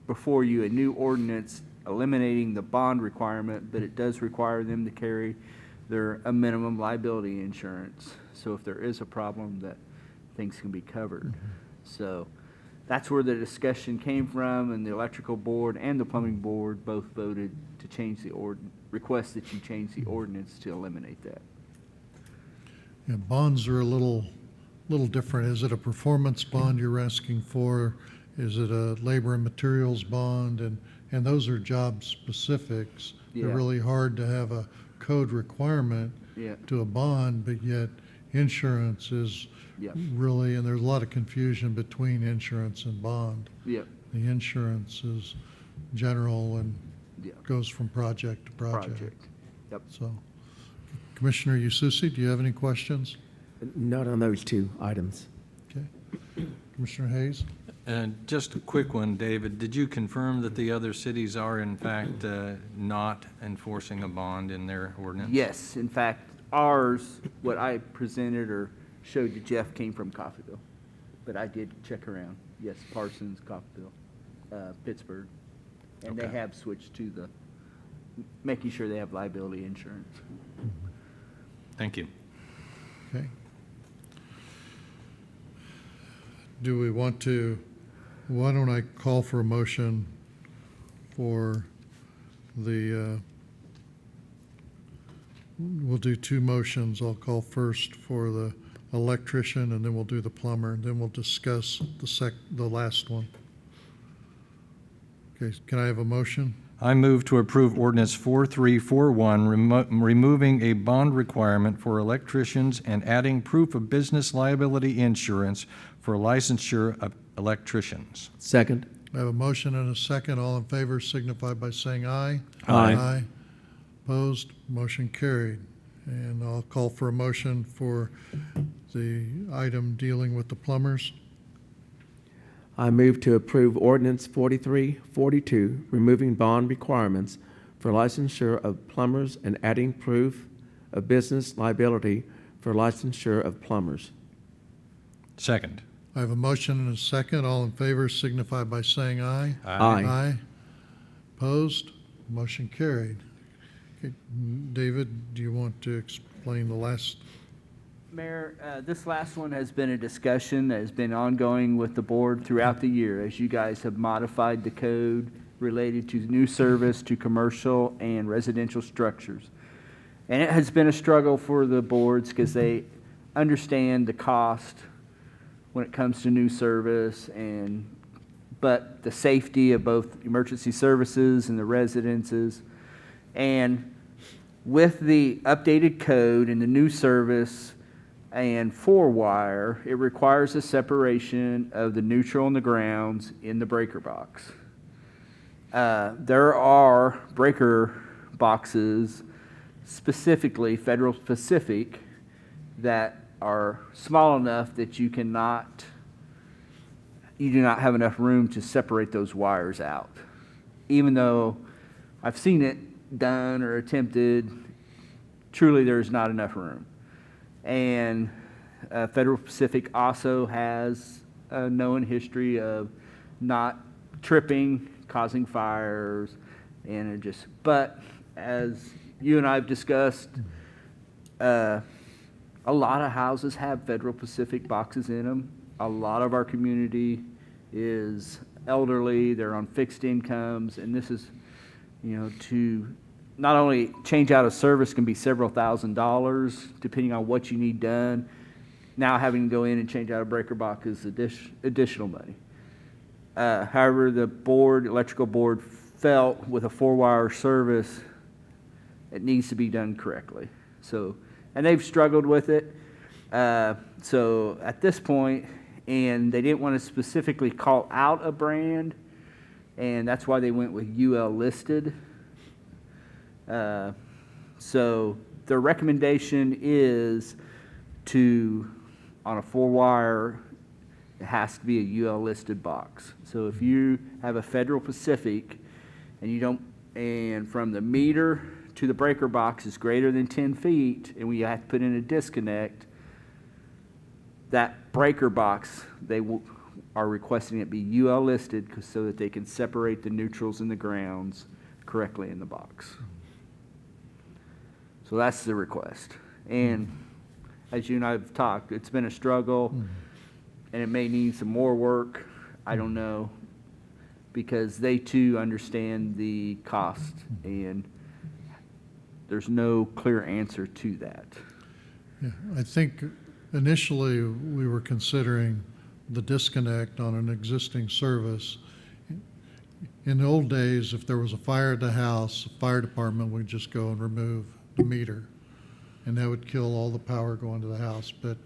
before you a new ordinance eliminating the bond requirement, but it does require them to carry a minimum liability insurance. So if there is a problem, that things can be covered. So that's where the discussion came from, and the electrical board and the plumbing board both voted to change the request that you change the ordinance to eliminate that. Yeah, bonds are a little different. Is it a performance bond you're asking for? Is it a labor and materials bond? And those are job specifics. They're Yeah. really hard to have a code requirement Yeah. to a bond, but yet insurance is Yep. really, and there's a lot of confusion between insurance and bond. Yep. The insurance is general and Yep. goes from project to project. Yep. So, Commissioner Ususi, do you have any questions? Not on those two items. Okay. Commissioner Hayes? And just a quick one, David. Did you confirm that the other cities are in fact not enforcing a bond in their ordinance? Yes, in fact, ours, what I presented or showed to Jeff came from Coffeyville. But I did check around. Yes, Parsons, Coffeyville, Pittsburgh. And they Okay. have switched to the, making sure they have liability insurance. Thank you. Okay. Do we want to, why don't I call for a motion for the, we'll do two motions. I'll call first for the electrician, and then we'll do the plumber, and then we'll discuss the last one. Okay, can I have a motion? I move to approve ordinance 4341, removing a bond requirement for electricians and adding proof of business liability insurance for licensure of electricians. Second. I have a motion and a second. All in favor signify by saying aye. Aye. Aye. Opposed? Motion carried. And I'll call for a motion for the item dealing with the plumbers. I move to approve ordinance 4342, removing bond requirements for licensure of plumbers and adding proof of business liability for licensure of plumbers. Second. I have a motion and a second. All in favor signify by saying aye. Aye. Aye. Opposed? Motion carried. Okay, David, do you want to explain the last? Mayor, this last one has been a discussion that has been ongoing with the board throughout the year as you guys have modified the code related to new service to commercial and residential structures. And it has been a struggle for the boards because they understand the cost when it comes to new service but the safety of both emergency services and the residences. And with the updated code and the new service and 4-wire, it requires a separation of the neutral and the grounds in the breaker box. There are breaker boxes, specifically Federal Pacific, that are small enough that you do not have enough room to separate those wires out. Even though I've seen it done or attempted, truly there's not enough room. And Federal Pacific also has a known history of not tripping, causing fires, but as you and I have discussed, a lot of houses have Federal Pacific boxes in them. A lot of our community is elderly, they're on fixed incomes, and this is, to not only change out a service can be several $1,000s, depending on what you need done. Now having to go in and change out a breaker box is additional money. However, the electrical board felt with a 4-wire service, it needs to be done correctly. And they've struggled with it. So at this point, and they didn't want to specifically call out a brand, and that's why they went with UL listed. So their recommendation is on a 4-wire, it has to be a UL listed box. So if you have a Federal Pacific and from the meter to the breaker box is greater than 10 feet, and we have to put in a disconnect, that breaker box, they are requesting it be UL listed so that they can separate the neutrals and the grounds correctly in the box. So that's the request. And as you and I have talked, it's been a struggle, and it may need some more work. I don't know, because they too understand the cost, and there's no clear answer to that. Yeah, I think initially we were considering the disconnect on an existing service. In the old days, if there was a fire at the house, the fire department would just go and remove the meter, and that would kill all the power going to the house. But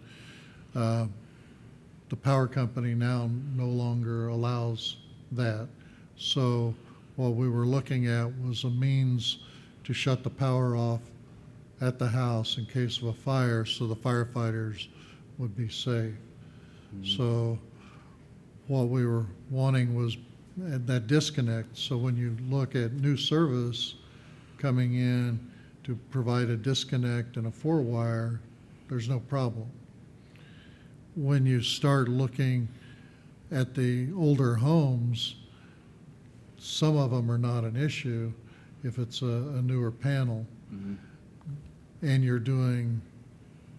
the power company now no longer allows that. So what we were looking at was a means to shut the power off at the house in case of a fire, so the firefighters would be safe. So what we were wanting was that disconnect. So when you look at new service coming in to provide a disconnect and a 4-wire, there's no problem. When you start looking at the older homes, some of them are not an issue if it's a newer panel. And you're doing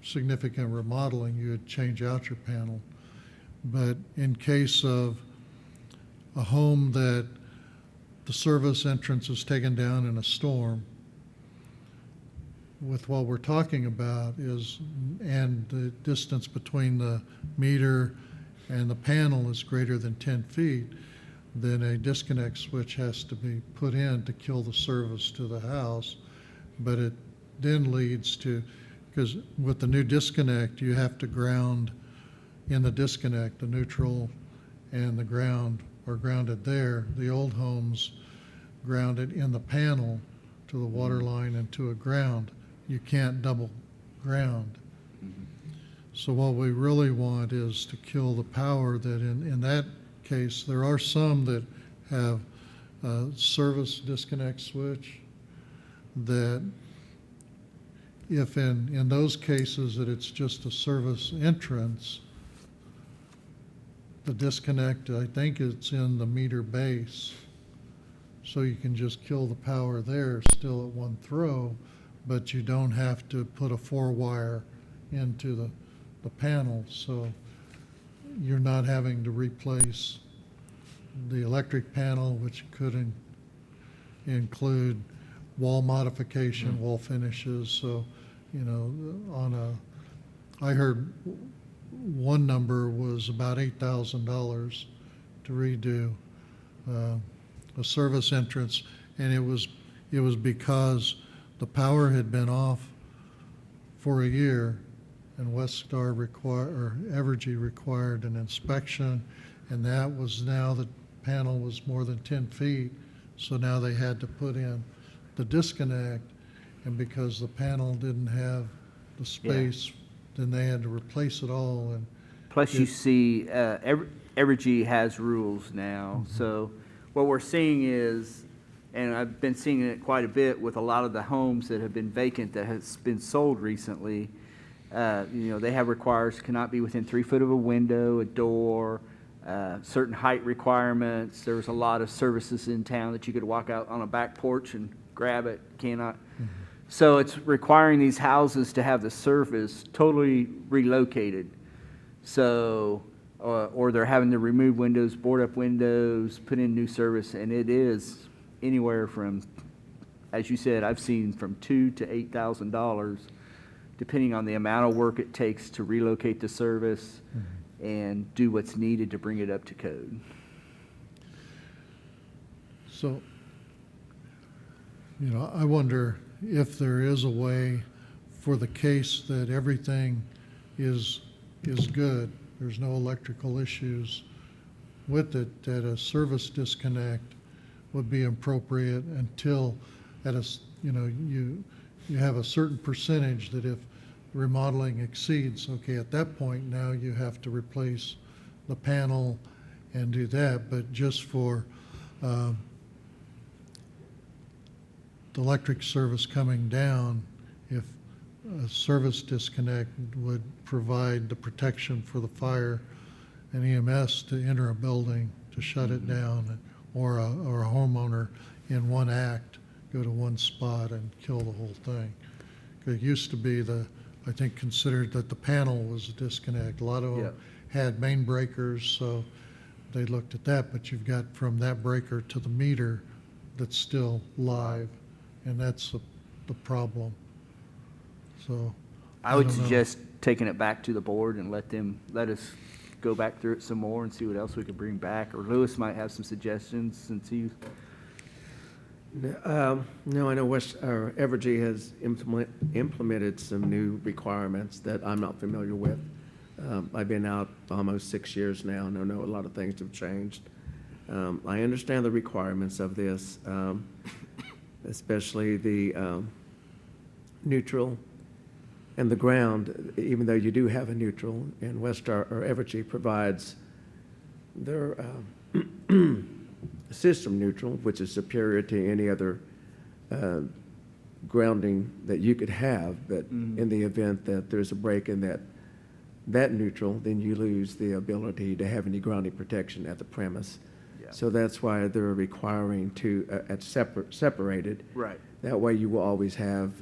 significant remodeling, you would change out your panel. But in case of a home that the service entrance is taken down in a storm, with what we're talking about is, and the distance between the meter and the panel is greater than 10 feet, then a disconnect switch has to be put in to kill the service to the house. But it then leads to, because with the new disconnect, you have to ground in the disconnect, the neutral and the ground are grounded there. The old homes grounded in the panel to the water line and to a ground. You can't double ground. So what we really want is to kill the power that in that case, there are some that have a service disconnect switch that if in those cases that it's just a service entrance, the disconnect, I think it's in the meter base. So you can just kill the power there still at one throw, but you don't have to put a 4-wire into the panel. So you're not having to replace the electric panel, which could include wall modification, wall finishes. So, you know, I heard one number was about $8,000 to redo a service entrance, and it was because the power had been off for a year, and Westar or Evergy required an inspection, and that was now the panel was more than 10 feet, so now they had to put in the disconnect, and because the panel didn't have the space, then they had to replace it all. And Plus, you see, Evergy has rules now. So what we're seeing is, and I've been seeing it quite a bit with a lot of the homes that have been vacant that has been sold recently. You know, they have requires cannot be within 3 foot of a window, a door, certain height requirements. There was a lot of services in town that you could walk out on a back porch and grab it. Cannot. So it's requiring these houses to have the service totally relocated. So, or they're having to remove windows, board up windows, put in new service, and it is anywhere from, as you said, I've seen from $2,000 to $8,000, depending on the amount of work it takes to relocate the service and do what's needed to bring it up to code. so, you know, I wonder if there is a way for the case that everything is good, there's no electrical issues with it, that a service disconnect would be appropriate until at a, you know, you have a certain percentage that if remodeling exceeds, okay, at that point now you have to replace the panel and do that, but just for the electric service coming down, if a service disconnect would provide the protection for the fire and EMS to enter a building to shut it down, or a homeowner in one act go to one spot and kill the whole thing. It used to be I think considered that the panel was a disconnect. A lot of them had main breakers, so they looked at that, but you've got from that breaker to the meter that's still live, and that's the problem. So I would don't know. suggest taking it back to the board and let us go back through it some more and see what else we could bring back. Or Lewis might have some suggestions since he. No, I know Evergy has implemented some new requirements that I'm not familiar with. I've been out almost 6 years now, and I know a lot of things have changed. I understand the requirements of this, especially the neutral, and the ground, even though you do have a neutral, and Westar or Evergy provides their system neutral, which is superior to any other grounding that you could have, but in the event that there's a break in that neutral, then you lose the ability to have any grounding protection at the premise. Yeah. So that's why they're requiring separated. Right. That way you will always have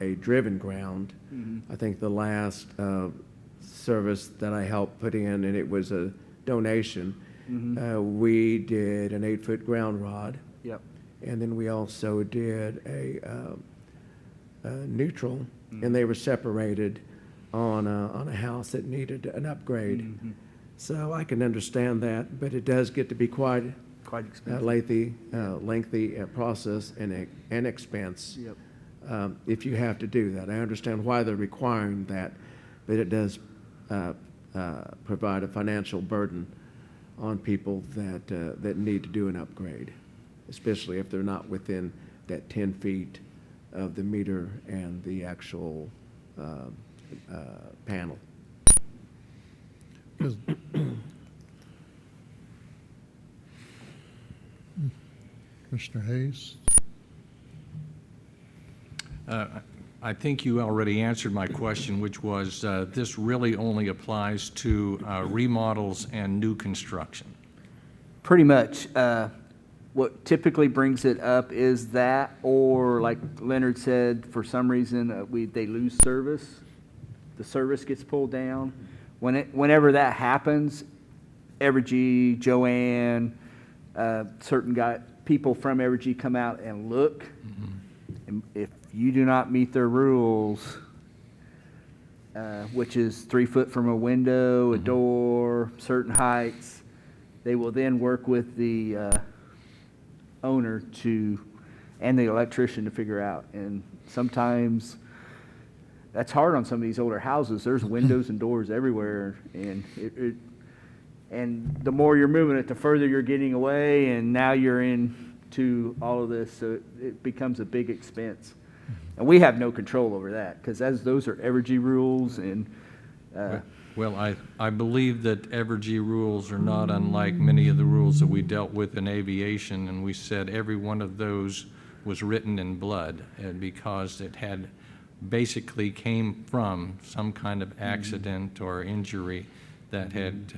a driven ground. I think the last service that I helped put in, and it was a donation, we did an 8-foot ground rod. Yep. And then we also did a neutral, and they were separated on a house that needed an upgrade. So I can understand that, but it does get to be quite expensive. lengthy process and expense. Yep. If you have to do that. I understand why they're requiring that, but it does provide a financial burden on people that need to do an upgrade, especially if they're not within that 10 feet of the meter and the actual panel. 'Cause- Commissioner Hayes? I think you already answered my question, which was, this really only applies to remodels and new construction. Pretty much. What typically brings it up is that, or like Leonard said, for some reason, they lose service. The service gets pulled down. Whenever that happens, Evergy, Joanne, people from Evergy come out and look. And if you do not meet their rules, which is 3 foot from a window, a door, certain heights, they will then work with the owner and the electrician to figure out. And sometimes that's hard on some of these older houses. There's windows and doors everywhere, and and the more you're moving it, the further you're getting away, and now you're into all of this, so it becomes a big expense. And we have no control over that, because those are Evergy rules, and Well, I believe that Evergy rules are not unlike many of the rules that we dealt with in aviation, and we said every one of those was written in blood, and because it had basically came from some kind of accident or injury that had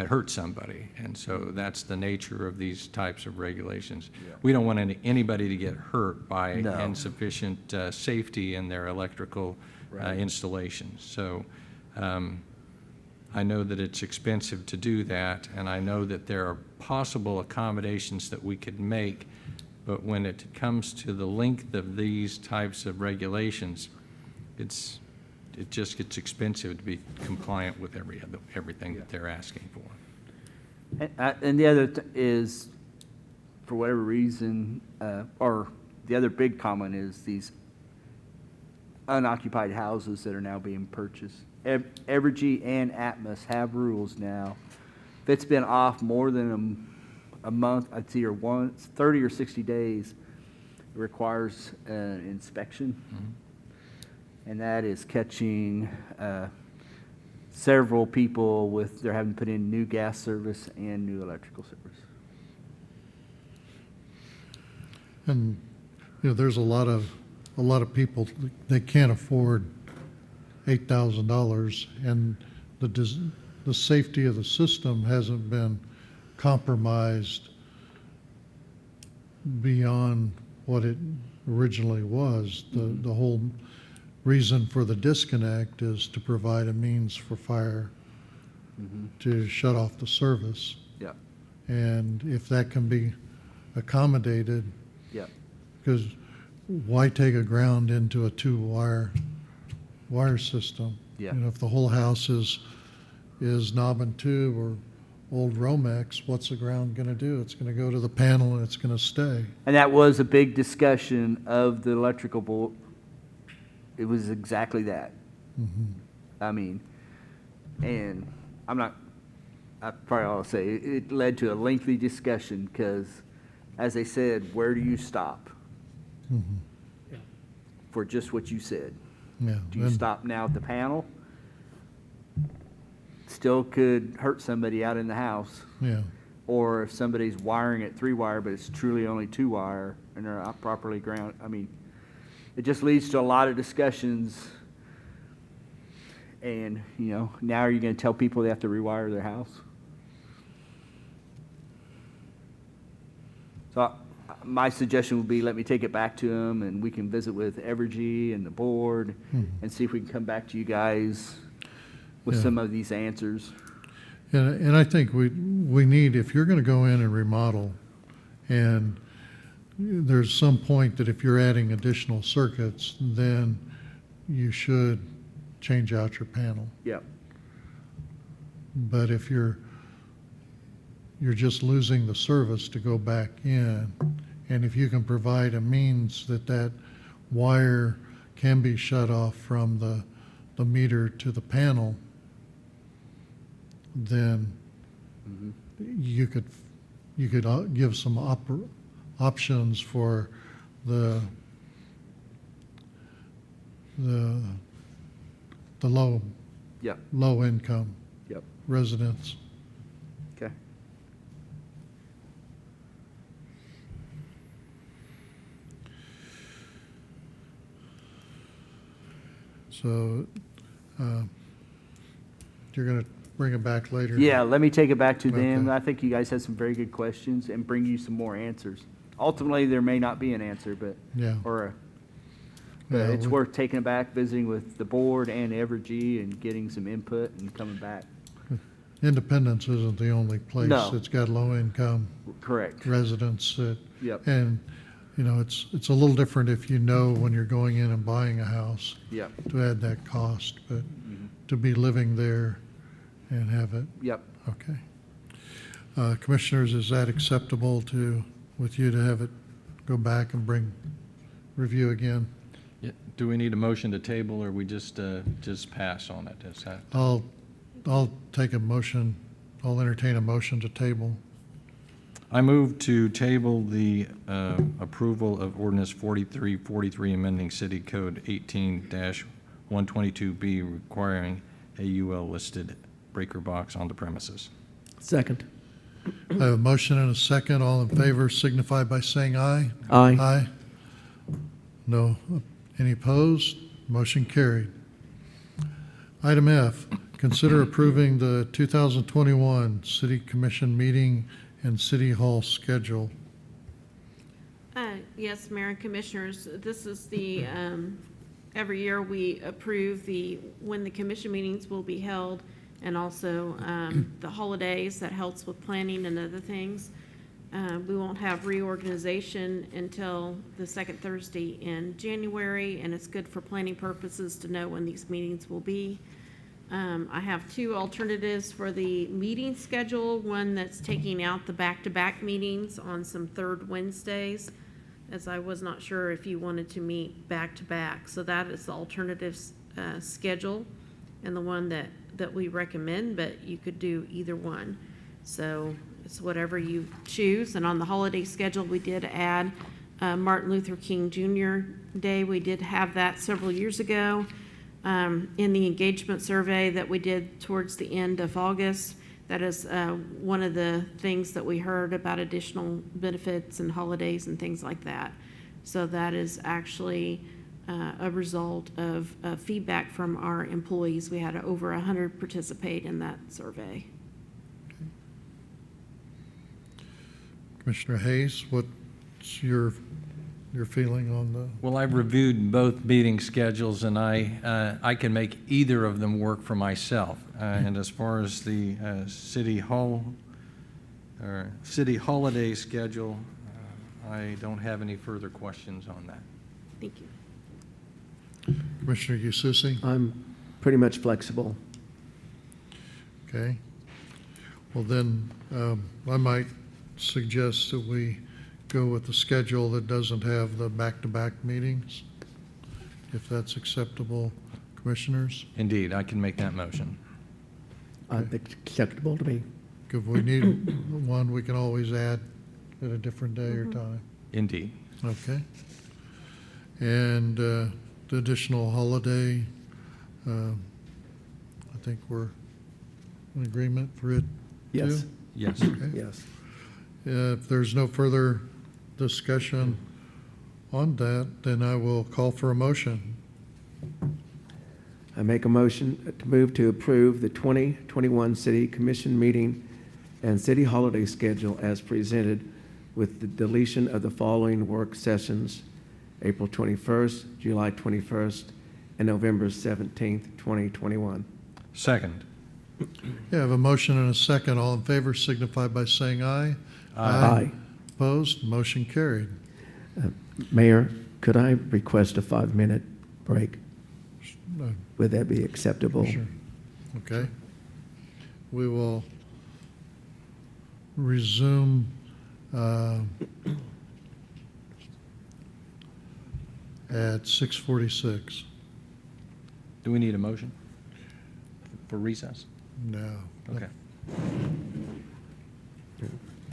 hurt somebody. And so that's the nature of these types of regulations. We don't want anybody to get hurt by insufficient safety in their electrical installations. So I know that it's expensive to do that, and I know that there are possible accommodations that we could make, but when it comes to the length of these types of regulations, it just gets expensive to be compliant with everything that they're asking for. And the other is, for whatever reason, or the other big comment is these unoccupied houses that are now being purchased. Evergy and Atmos have rules now. If it's been off more than a month, it's either 30 or 60 days, it requires an inspection. And that is catching several people they're having to put in new gas service and new electrical service. And, there's a lot of people, they can't afford $8,000, and the safety of the system hasn't been compromised beyond what it originally was. The whole reason for the disconnect is to provide a means for fire to shut off the service. Yeah. And if that can be accommodated, because why take a ground into a two-wire system? Yeah. If the whole house is knob and tube or old Romex, what's the ground going to do? It's going to go to the panel and it's going to stay. And that was a big discussion of the electrical board. It was exactly that. I mean, and I probably ought to say, it led to a lengthy discussion because, as they said, where do you stop? for just what you said. Yeah. Do you and- stop now at the panel? Still could hurt somebody out in the house. Yeah, Or if somebody's wiring it 3-wire, but it's truly only 2-wire and they're not properly ground, I mean, it just leads to a lot of discussions. And, you know, now are you gonna tell people they have to rewire their house? So my suggestion would be, let me take it back to them and we can visit with Evergy and the board and see if we can come back to you guys with Yeah. some of these answers. and I think we need, if you're gonna go in and remodel, and there's some point that if you're adding additional circuits, then you should change out your panel. Yep. But if you're just losing the service to go back in, and if you can provide a means that that wire can be shut off from the meter to the panel, then you could give some options for the Yep. low income Yep. residents. Okay. So, you're gonna bring it back later? Yeah, let me take it back to them. Okay. I think you guys had some very good questions and bring you some more answers. Ultimately, there may not be an answer, but, Yeah. but Yeah, it's we- worth taking it back, visiting with the board and Evergy and getting some input and coming back. Independence isn't the only place No. that's got low-income Correct. residents that, Yep. and, you know, it's a little different if you know when you're going in and buying a house Yep. to add that cost, but to be living there and have it, Yep. okay. Commissioners, is that acceptable with you to have it go back and review again? Yeah, do we need a motion to table, or we just pass on it? Is that? I'll take a motion, I'll entertain a motion to table. I move to table the approval of ordinance 4343, amending City Code 18-122B, requiring a UL-listed breaker box on the premises. Second. I have a motion and a second. All in favor signify by saying aye. Aye. Aye. No. Any opposed? Motion carried. Item F, consider approving the 2021 City Commission meeting and City Hall schedule. Yes, Mayor and Commissioners, this is the, every year we approve when the commission meetings will be held, and also the holidays. That helps with planning and other things. We won't have reorganization until the second Thursday in January, and it's good for planning purposes to know when these meetings will be. I have two alternatives for the meeting schedule, one that's taking out the back-to-back meetings on some third Wednesdays, as I was not sure if you wanted to meet back-to-back. So that is the alternative schedule, and the one that we recommend, but you could do either one. So it's whatever you choose. And on the holiday schedule, we did add Martin Luther King Jr. Day. We did have that several years ago. In the engagement survey that we did towards the end of August, that is one of the things that we heard about additional benefits and holidays and things like that. So that is actually a result of feedback from our employees. We had over 100 participate in that survey. Commissioner Hayes, what's your feeling on the, Well, I've reviewed both meeting schedules, and I can make either of them work for myself. And as far as the city holiday schedule, I don't have any further questions on that. Thank you. Commissioner Eususi? I'm pretty much flexible. Okay. Well, then, I might suggest that we go with the schedule that doesn't have the back-to-back meetings, if that's acceptable, commissioners. Indeed, I can make that motion. It's acceptable to me. If we need one, we can always add at a different day or time. Indeed. Okay. And the additional holiday, I think we're in agreement for it Yes. too? Yes. Okay. Yes. If there's no further discussion on that, then I will call for a motion. I make a motion to move to approve the 2021 City Commission meeting and city holiday schedule as presented with the deletion of the following work sessions: April 21st, July 21st, and November 17th, 2021. Second. Yeah, I have a motion and a second. All in favor signify by saying aye. Aye. Opposed? Motion carried. Mayor, could I request a 5-minute break? Uh, Would that be acceptable? Sure. Okay. We will resume at 6:46. Do we need a motion for recess? No. Okay.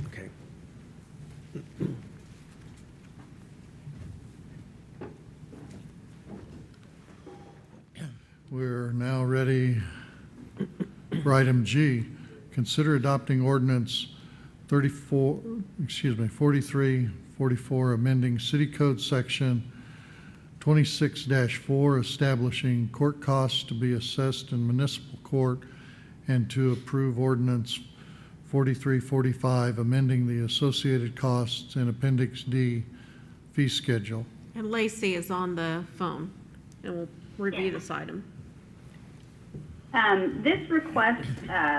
Okay. We're now ready for item G. Consider adopting ordinance 4344, amending City Code Section 26-4, establishing court costs to be assessed in municipal court, and to approve ordinance 4345, amending the associated costs in Appendix D fee schedule. And Lacey is on the phone, and we'll review this item. This request,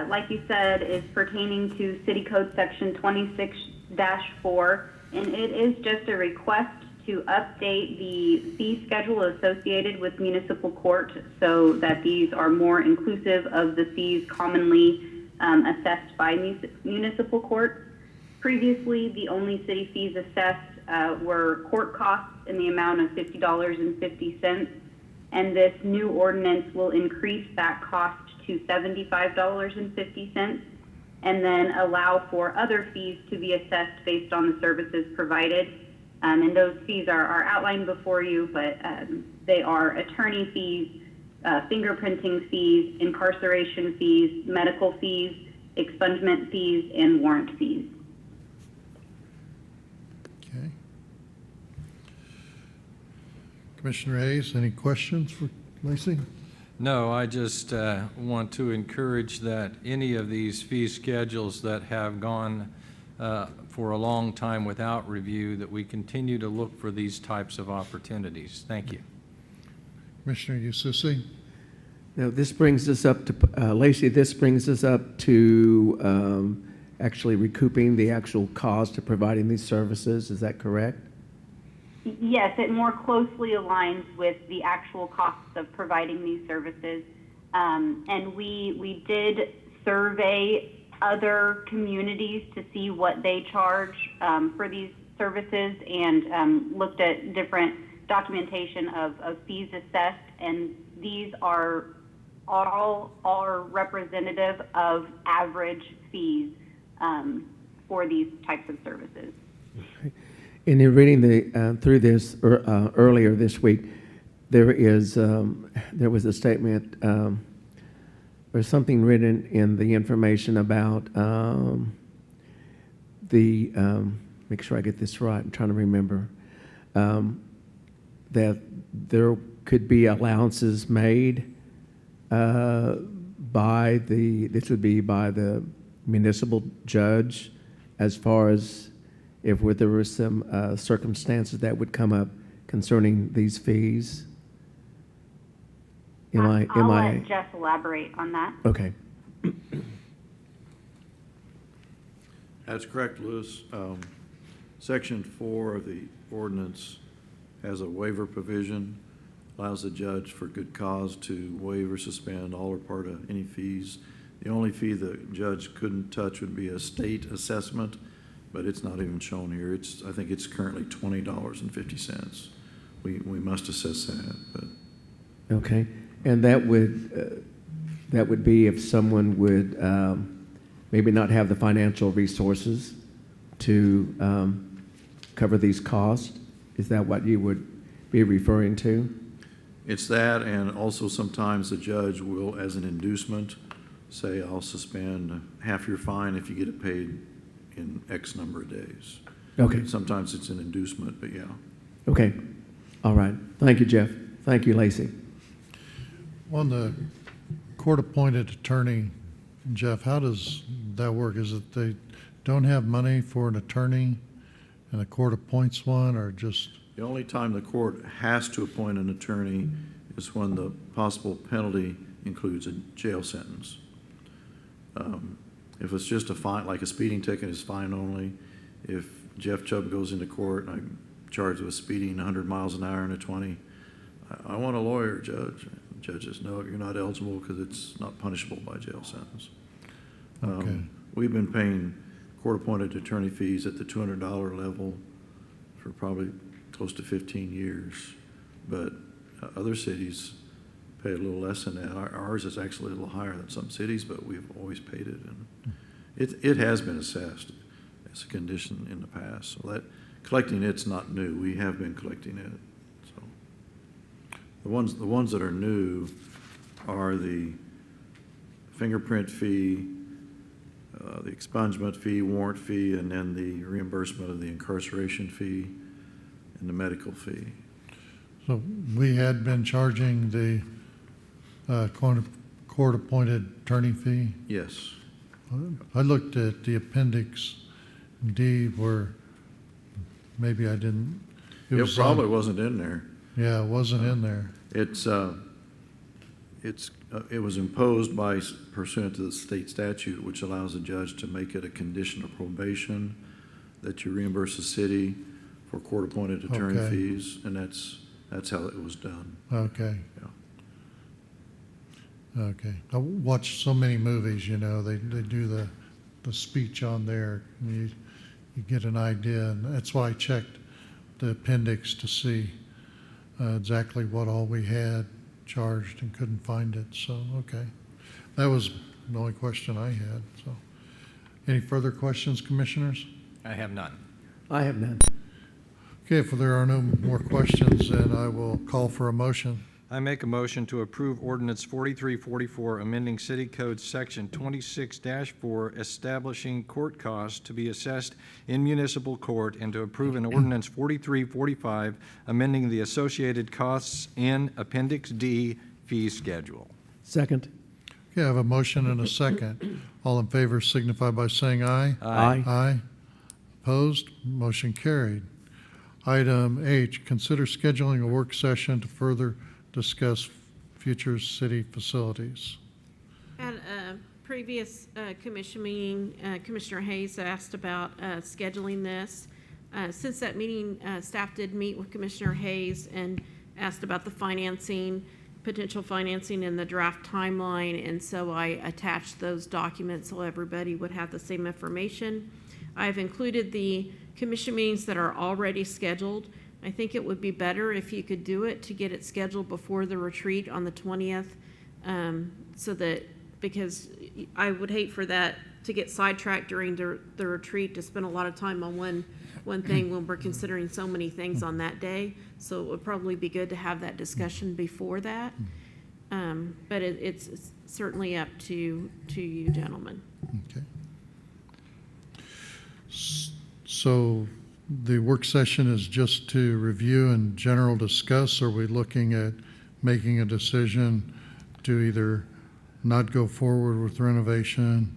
like you said, is pertaining to City Code Section 26-4, and it is just a request to update the fee schedule associated with municipal court so that these are more inclusive of the fees commonly assessed by municipal courts. Previously, the only city fees assessed were court costs in the amount of $50.50. And this new ordinance will increase that cost to $75.50 and then allow for other fees to be assessed based on the services provided. And those fees are outlined before you, but they are attorney fees, fingerprinting fees, incarceration fees, medical fees, expungement fees, and warrant fees. Okay. Commissioner Hayes, any questions for Lacey? No, I just want to encourage that any of these fee schedules that have gone for a long time without review, that we continue to look for these types of opportunities. Thank you. Commissioner Yususi? Now, this brings us up to, Lacey, this brings us up to actually recouping the actual cost of providing these services. Is that correct? Yes, it more closely aligns with the actual costs of providing these services. And we did survey other communities to see what they charge for these services, and looked at different documentation of fees assessed, and these are representative of average fees for these types of services. And in reading through this earlier this week, there was a statement or something written in the information about make sure I get this right, I'm trying to remember, that there could be allowances made by this would be by the municipal judge, as far as if there were some circumstances that would come up concerning these fees. I'll let Jeff elaborate on that. Okay. That's correct, Louis. Section 4 of the ordinance has a waiver provision, allows the judge for good cause to waive or suspend all or part of any fees. The only fee the judge couldn't touch would be a state assessment, but it's not even shown here. I think it's currently $20.50. We must assess that, but. Okay, and that would be if someone would maybe not have the financial resources to cover these costs. Is that what you would be referring to? It's that, and also sometimes the judge will, as an inducement, say, I'll suspend half your fine if you get it paid in X number of days. Okay. Sometimes it's an inducement, but yeah. Okay. All right. Thank you, Jeff. Thank you, Lacey. On the court-appointed attorney, Jeff, how does that work? Is it they don't have money for an attorney and the court appoints one, or just? The only time the court has to appoint an attorney is when the possible penalty includes a jail sentence. If it's just a fine, like a speeding ticket is fine only. If Jeff Chubb goes into court and I'm charged with speeding 100 miles an hour in a 20, I want a lawyer, Judge. The judge says, no, you're not eligible because it's not punishable by jail sentence. Okay. We've been paying court-appointed attorney fees at the $200 level for probably close to 15 years, but other cities pay a little less than that. Ours is actually a little higher than some cities, but we've always paid it, and it has been assessed as a condition in the past. So that collecting it's not new. We have been collecting it. So the ones that are new are the fingerprint fee, the expungement fee, warrant fee, and then the reimbursement of the incarceration fee and the medical fee. So we had been charging the court-appointed attorney fee. Yes. I looked at the appendix D where maybe I didn't. It probably wasn't in there. Yeah, it wasn't in there. It was imposed by pursuant to the state statute, which allows a judge to make it a condition of probation that you reimburse the city for court-appointed attorney Okay. fees, and that's how it was done. Okay. Yeah. Okay. I watch so many movies, you know, they do the speech on there, and you get an idea, and that's why I checked the appendix to see exactly what all we had charged and couldn't find it, so, okay. That was the only question I had, so. Any further questions, commissioners? I have none. I have none. Okay, if there are no more questions, then I will call for a motion. I make a motion to approve ordinance 4344, amending City Code Section 26-4, establishing court costs to be assessed in municipal court, and to approve an ordinance 4345, amending the associated costs in Appendix D fee schedule. Second. Okay, I have a motion and a second. All in favor signify by saying aye. Aye. Aye. Opposed? Motion carried. Item H, consider scheduling a work session to further discuss future city facilities. At a previous commission meeting, Commissioner Hayes asked about scheduling this. Since that meeting, staff did meet with Commissioner Hayes and asked about the financing, potential financing and the draft timeline, and so I attached those documents so everybody would have the same information. I've included the commission meetings that are already scheduled. I think it would be better if you could do it to get it scheduled before the retreat on the 20th, so that, because I would hate for that to get sidetracked during the retreat, to spend a lot of time on one thing when we're considering so many things on that day. So it would probably be good to have that discussion before that. But it's certainly up to you gentlemen. Okay. So the work session is just to review and general discuss. Are we looking at making a decision to either not go forward with renovation?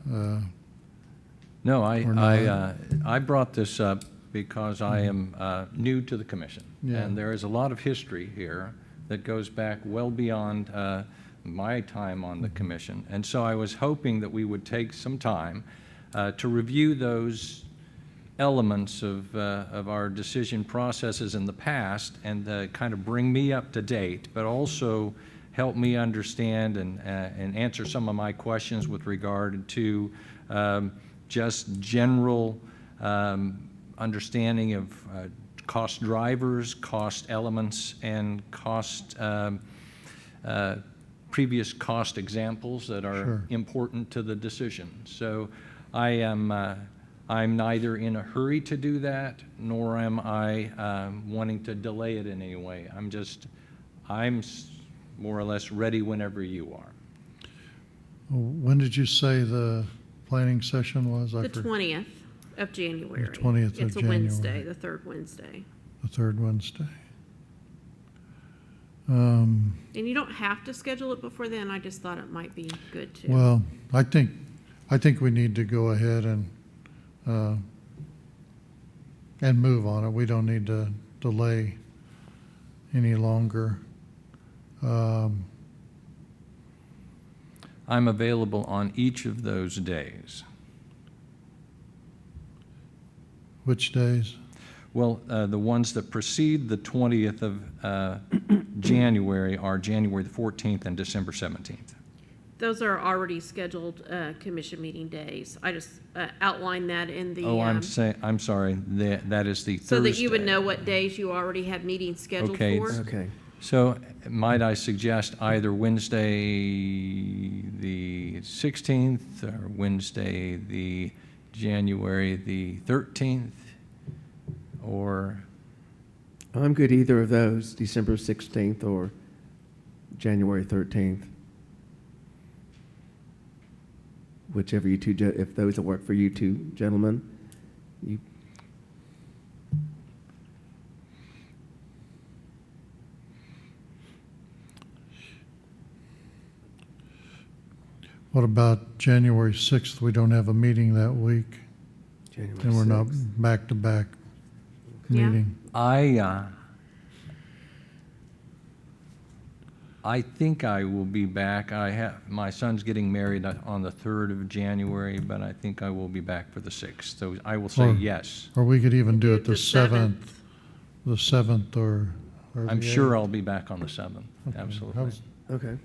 No, Or not? I brought this up because I am new to the commission. Yeah. And there is a lot of history here that goes back well beyond my time on the commission. And so I was hoping that we would take some time to review those elements of our decision processes in the past, and kind of bring me up to date, but also help me understand and answer some of my questions with regard to just general understanding of cost drivers, cost elements, and previous cost examples that are Sure. important to the decision. So I am I'm neither in a hurry to do that, nor am I wanting to delay it in any way. I'm more or less ready whenever you are. When did you say the planning session was? The 20th of January. The 20th of It's a January. Wednesday, the third Wednesday. The third Wednesday. And you don't have to schedule it before then, I just thought it might be good to. Well, I think we need to go ahead and move on it. We don't need to delay any longer. I'm available on each of those days. Which days? Well, the ones that precede the 20th of January are January the 14th and December 17th. Those are already scheduled commission meeting days. I just outlined that in the. Oh, I'm sorry, that is the Thursday. So that you would know what days you already had meetings scheduled Okay. for. Okay. So might I suggest either Wednesday the 16th or Wednesday the January the 13th, or I'm good either of those, December 16th or January 13th. Whichever you two, if those will work for you two gentlemen. You, What about January 6th? We don't have a meeting that week, January and we're not 6th. back-to-back Yeah. meeting. I think I will be back. My son's getting married on the 3rd of January, but I think I will be back for the 6th. So I will say Or- yes. Or we could even do it The the 7th. The 7th or I'm the sure 8th. I'll be back on the 7th, Okay. absolutely. How's Okay.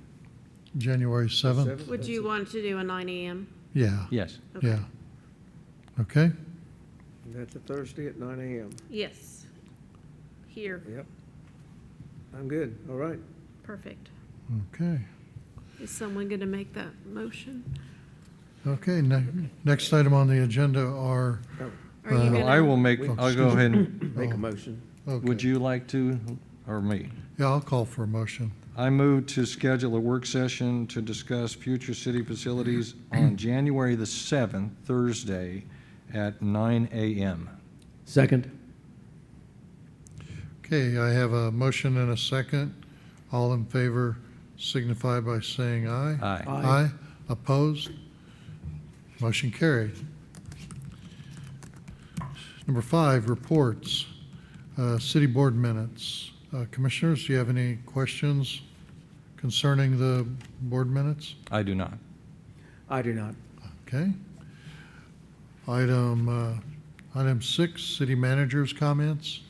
January 7th? Would you want to do a 9 a.m.? Yeah, Yes. Okay. yeah. Okay, That's a Thursday at 9 a.m. Yes. Here, Yep. I'm good. All right. perfect. okay. Is someone going to make that motion? Okay, next item on the agenda are, Are you Uh, gonna? I will make, Oh, I'll go ahead and, Make a motion. okay. would you like to, or me? Yeah, I'll call for a motion. I move to schedule a work session to discuss future city facilities on January the 7th, Thursday, at 9 a.m. Second. Okay, I have a motion and a second. All in favor signify by saying aye. Aye. Aye. Opposed? Motion carried. Number 5, reports. City board minutes. Commissioners, do you have any questions concerning the board minutes? I do not. I do not. Okay. Item 6, city manager's comments.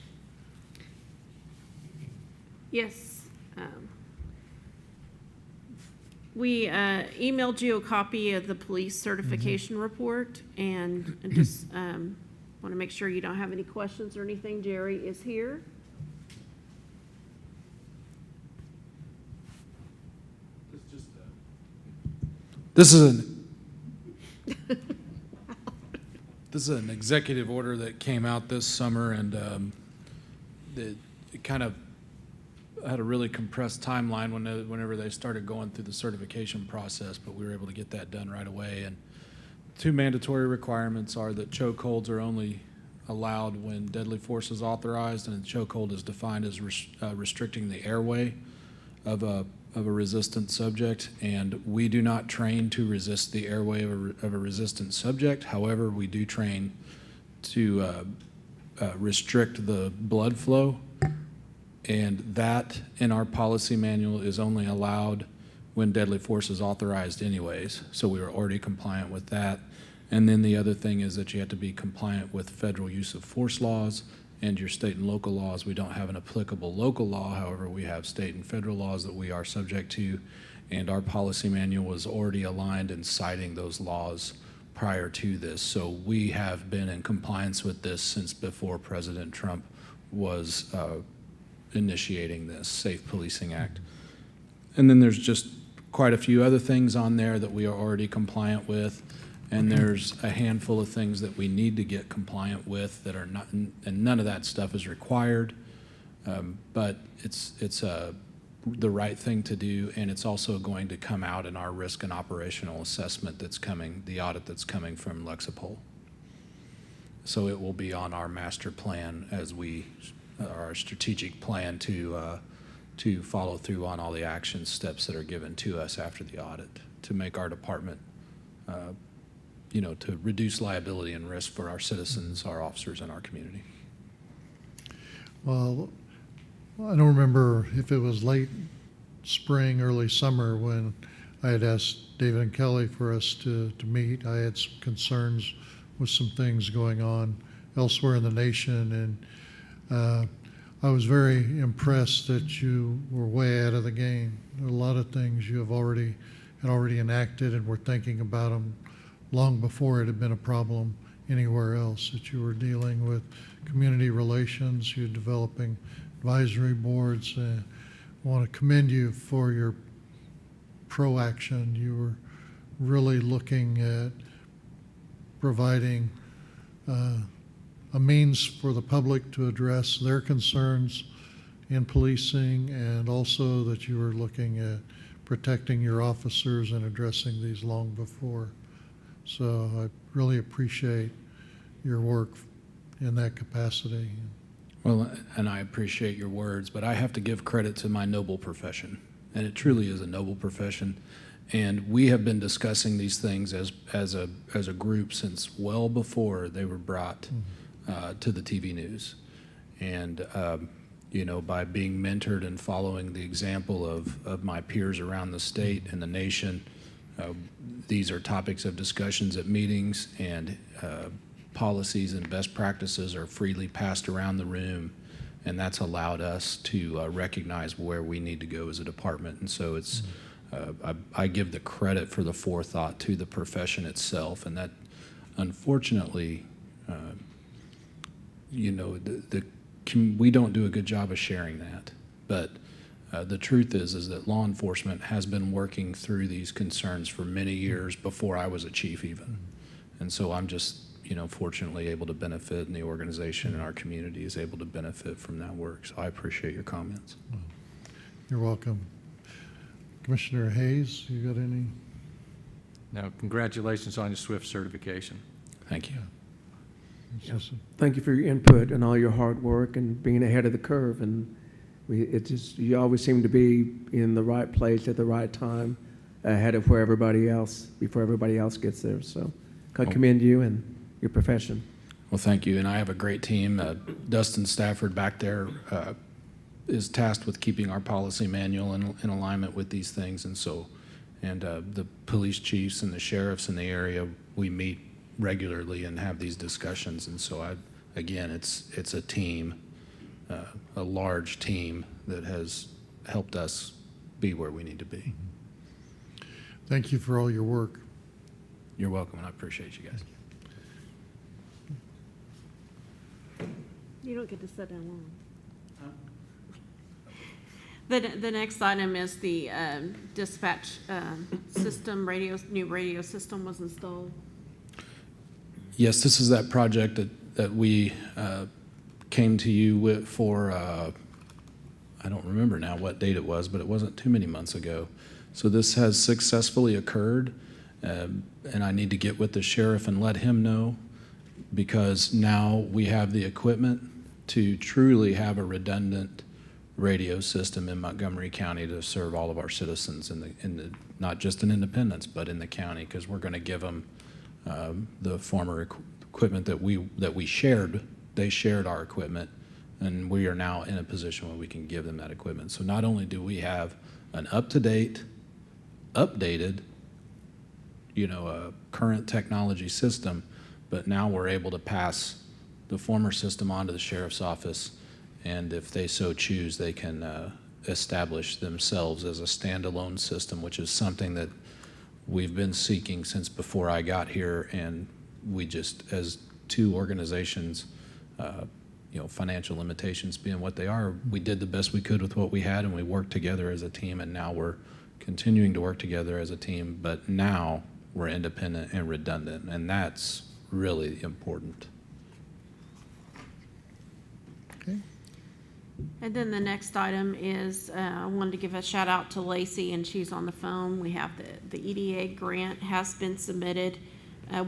Yes. We emailed you a copy of the police certification report, and I just want to make sure you don't have any questions or anything. Jerry is here. This is an executive order that came out this summer, and it kind of had a really compressed timeline whenever they started going through the certification process, but we were able to get that done right away. And 2 mandatory requirements are that chokeholds are only allowed when deadly force is authorized, and a chokehold is defined as restricting the airway of a resistant subject, and we do not train to resist the airway of a resistant subject. However, we do train to restrict the blood flow, and that in our policy manual is only allowed when deadly force is authorized anyways, so we were already compliant with that. And then the other thing is that you have to be compliant with federal use of force laws and your state and local laws. We don't have an applicable local law, however, we have state and federal laws that we are subject to, and our policy manual was already aligned in citing those laws prior to this. So we have been in compliance with this since before President Trump was initiating this Safe Policing Act. And then there's just quite a few other things on there that we are already compliant with. And there's a handful of things that we need to get compliant with that are not, and none of that stuff is required. But it's the right thing to do, and it's also going to come out in our risk and operational assessment that's coming, the audit that's coming from Lexipol. So it will be on our master plan as our strategic plan to follow through on all the action steps that are given to us after the audit to make our department, to reduce liability and risk for our citizens, our officers, and our community. Well, I don't remember if it was late spring, early summer, when I had asked David and Kelly for us to meet. I had some concerns with some things going on elsewhere in the nation, and I was very impressed that you were way ahead of the game. There are a lot of things you had already enacted and were thinking about them long before it had been a problem anywhere else, that you were dealing with community relations, you're developing advisory boards. I want to commend you for your proaction. You were really looking at providing a means for the public to address their concerns in policing, and also that you were looking at protecting your officers and addressing these long before. So I really appreciate your work in that capacity. Well, and I appreciate your words, but I have to give credit to my noble profession, and it truly is a noble profession. And we have been discussing these things as a group since well before they were brought to the TV news. And by being mentored and following the example of my peers around the state and the nation, these are topics of discussions at meetings, and policies and best practices are freely passed around the room, and that's allowed us to recognize where we need to go as a department. And so it's I give the credit for the forethought to the profession itself, and that unfortunately we don't do a good job of sharing that. But the truth is that law enforcement has been working through these concerns for many years before I was a chief even. And so I'm just, fortunately able to benefit, and the organization and our community is able to benefit from that work. So I appreciate your comments. You're welcome. Commissioner Hayes, you got any? Now, congratulations on your SWIFT certification. Thank you. Thank you for your input and all your hard work and being ahead of the curve. And you always seem to be in the right place at the right time, ahead of before everybody else gets there. So I commend you and your profession. Well, thank you. And I have a great team. Dustin Stafford back there is tasked with keeping our policy manual in alignment with these things. And the police chiefs and the sheriffs in the area, we meet regularly and have these discussions. And so it's a team, a large team that has helped us be where we need to be. Thank you for all your work. You're welcome, and I appreciate you guys. You don't get to sit down long. The next item is the dispatch system, new radio system was installed. Yes, this is that project that we came to you with for, I don't remember now what date it was, but it wasn't too many months ago. So this has successfully occurred, and I need to get with the sheriff and let him know, because now we have the equipment to truly have a redundant radio system in Montgomery County to serve all of our citizens in the not just in Independence, but in the county, because we're going to give them the former equipment that we shared. They shared our equipment, and we are now in a position where we can give them that equipment. So not only do we have an up-to-date, updated, current technology system, but now we're able to pass the former system on to the sheriff's office, and if they so choose, they can establish themselves as a standalone system, which is something that we've been seeking since before I got here. And we just, as two organizations, financial limitations being what they are, we did the best we could with what we had, and we worked together as a team, and now we're continuing to work together as a team. But now were independent and redundant, and that's really important. Okay. And then the next item is, I wanted to give a shout out to Lacey, and she's on the phone. We have the EDA grant has been submitted.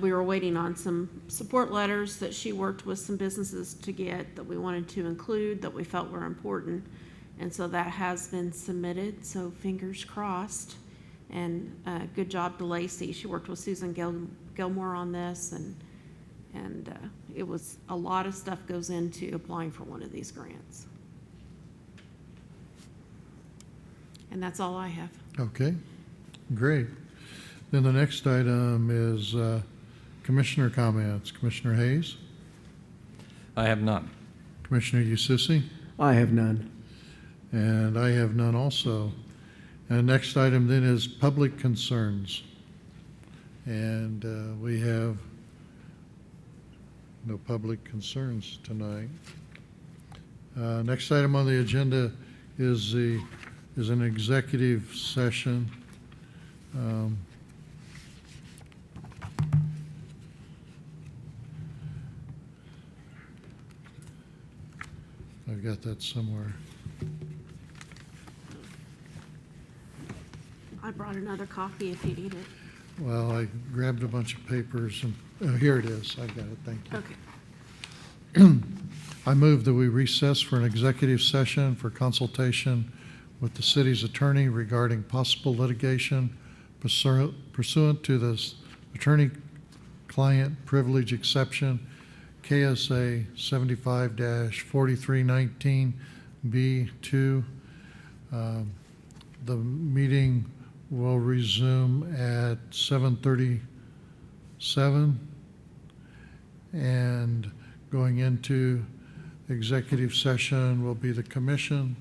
We were waiting on some support letters that she worked with some businesses to get that we wanted to include, that we felt were important. And so that has been submitted, so fingers crossed. And good job to Lacey. She worked with Susan Gilmore on this, and it was a lot of stuff goes into applying for one of these grants. And that's all I have. Okay, great. Then the next item is commissioner comments. Commissioner Hayes, I have none. Commissioner Eustace, I have none. and I have none also. And next item then is public concerns. And we have no public concerns tonight. Next item on the agenda is an executive session. I've got that somewhere. I brought another copy if you need it. Well, I grabbed a bunch of papers and, here it is. I got it, thank you. Okay. I move that we recess for an executive session for consultation with the city's attorney regarding possible litigation pursuant to this attorney-client privilege exception, KSA 75-4319B2. The meeting will resume at 7:37, and going into executive session will be the commission,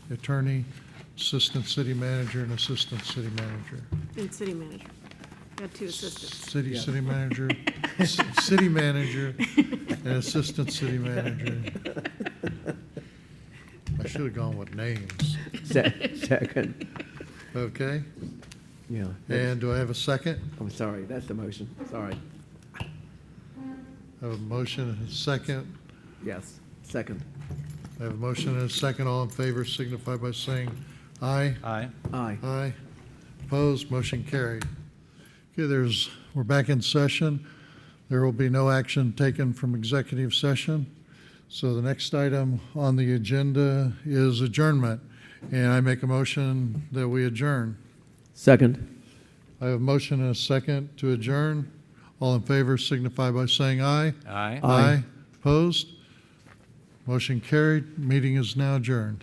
the attorney, assistant city manager, and assistant city manager. And city manager. Got two assistants. City manager, city manager, and assistant city manager. I should have gone with names. Second. Okay, Yeah. and do I have a second? I'm sorry, that's the motion. Sorry. I have a motion and a second. Yes, second. I have a motion and a second. All in favor signify by saying aye. Aye. Aye. Aye. Opposed, motion carried. Okay, we're back in session. There will be no action taken from executive session. So the next item on the agenda is adjournment. And I make a motion that we adjourn. Second. I have a motion and a second to adjourn. All in favor signify by saying aye. Aye. Aye. Opposed? Motion carried. Meeting is now adjourned.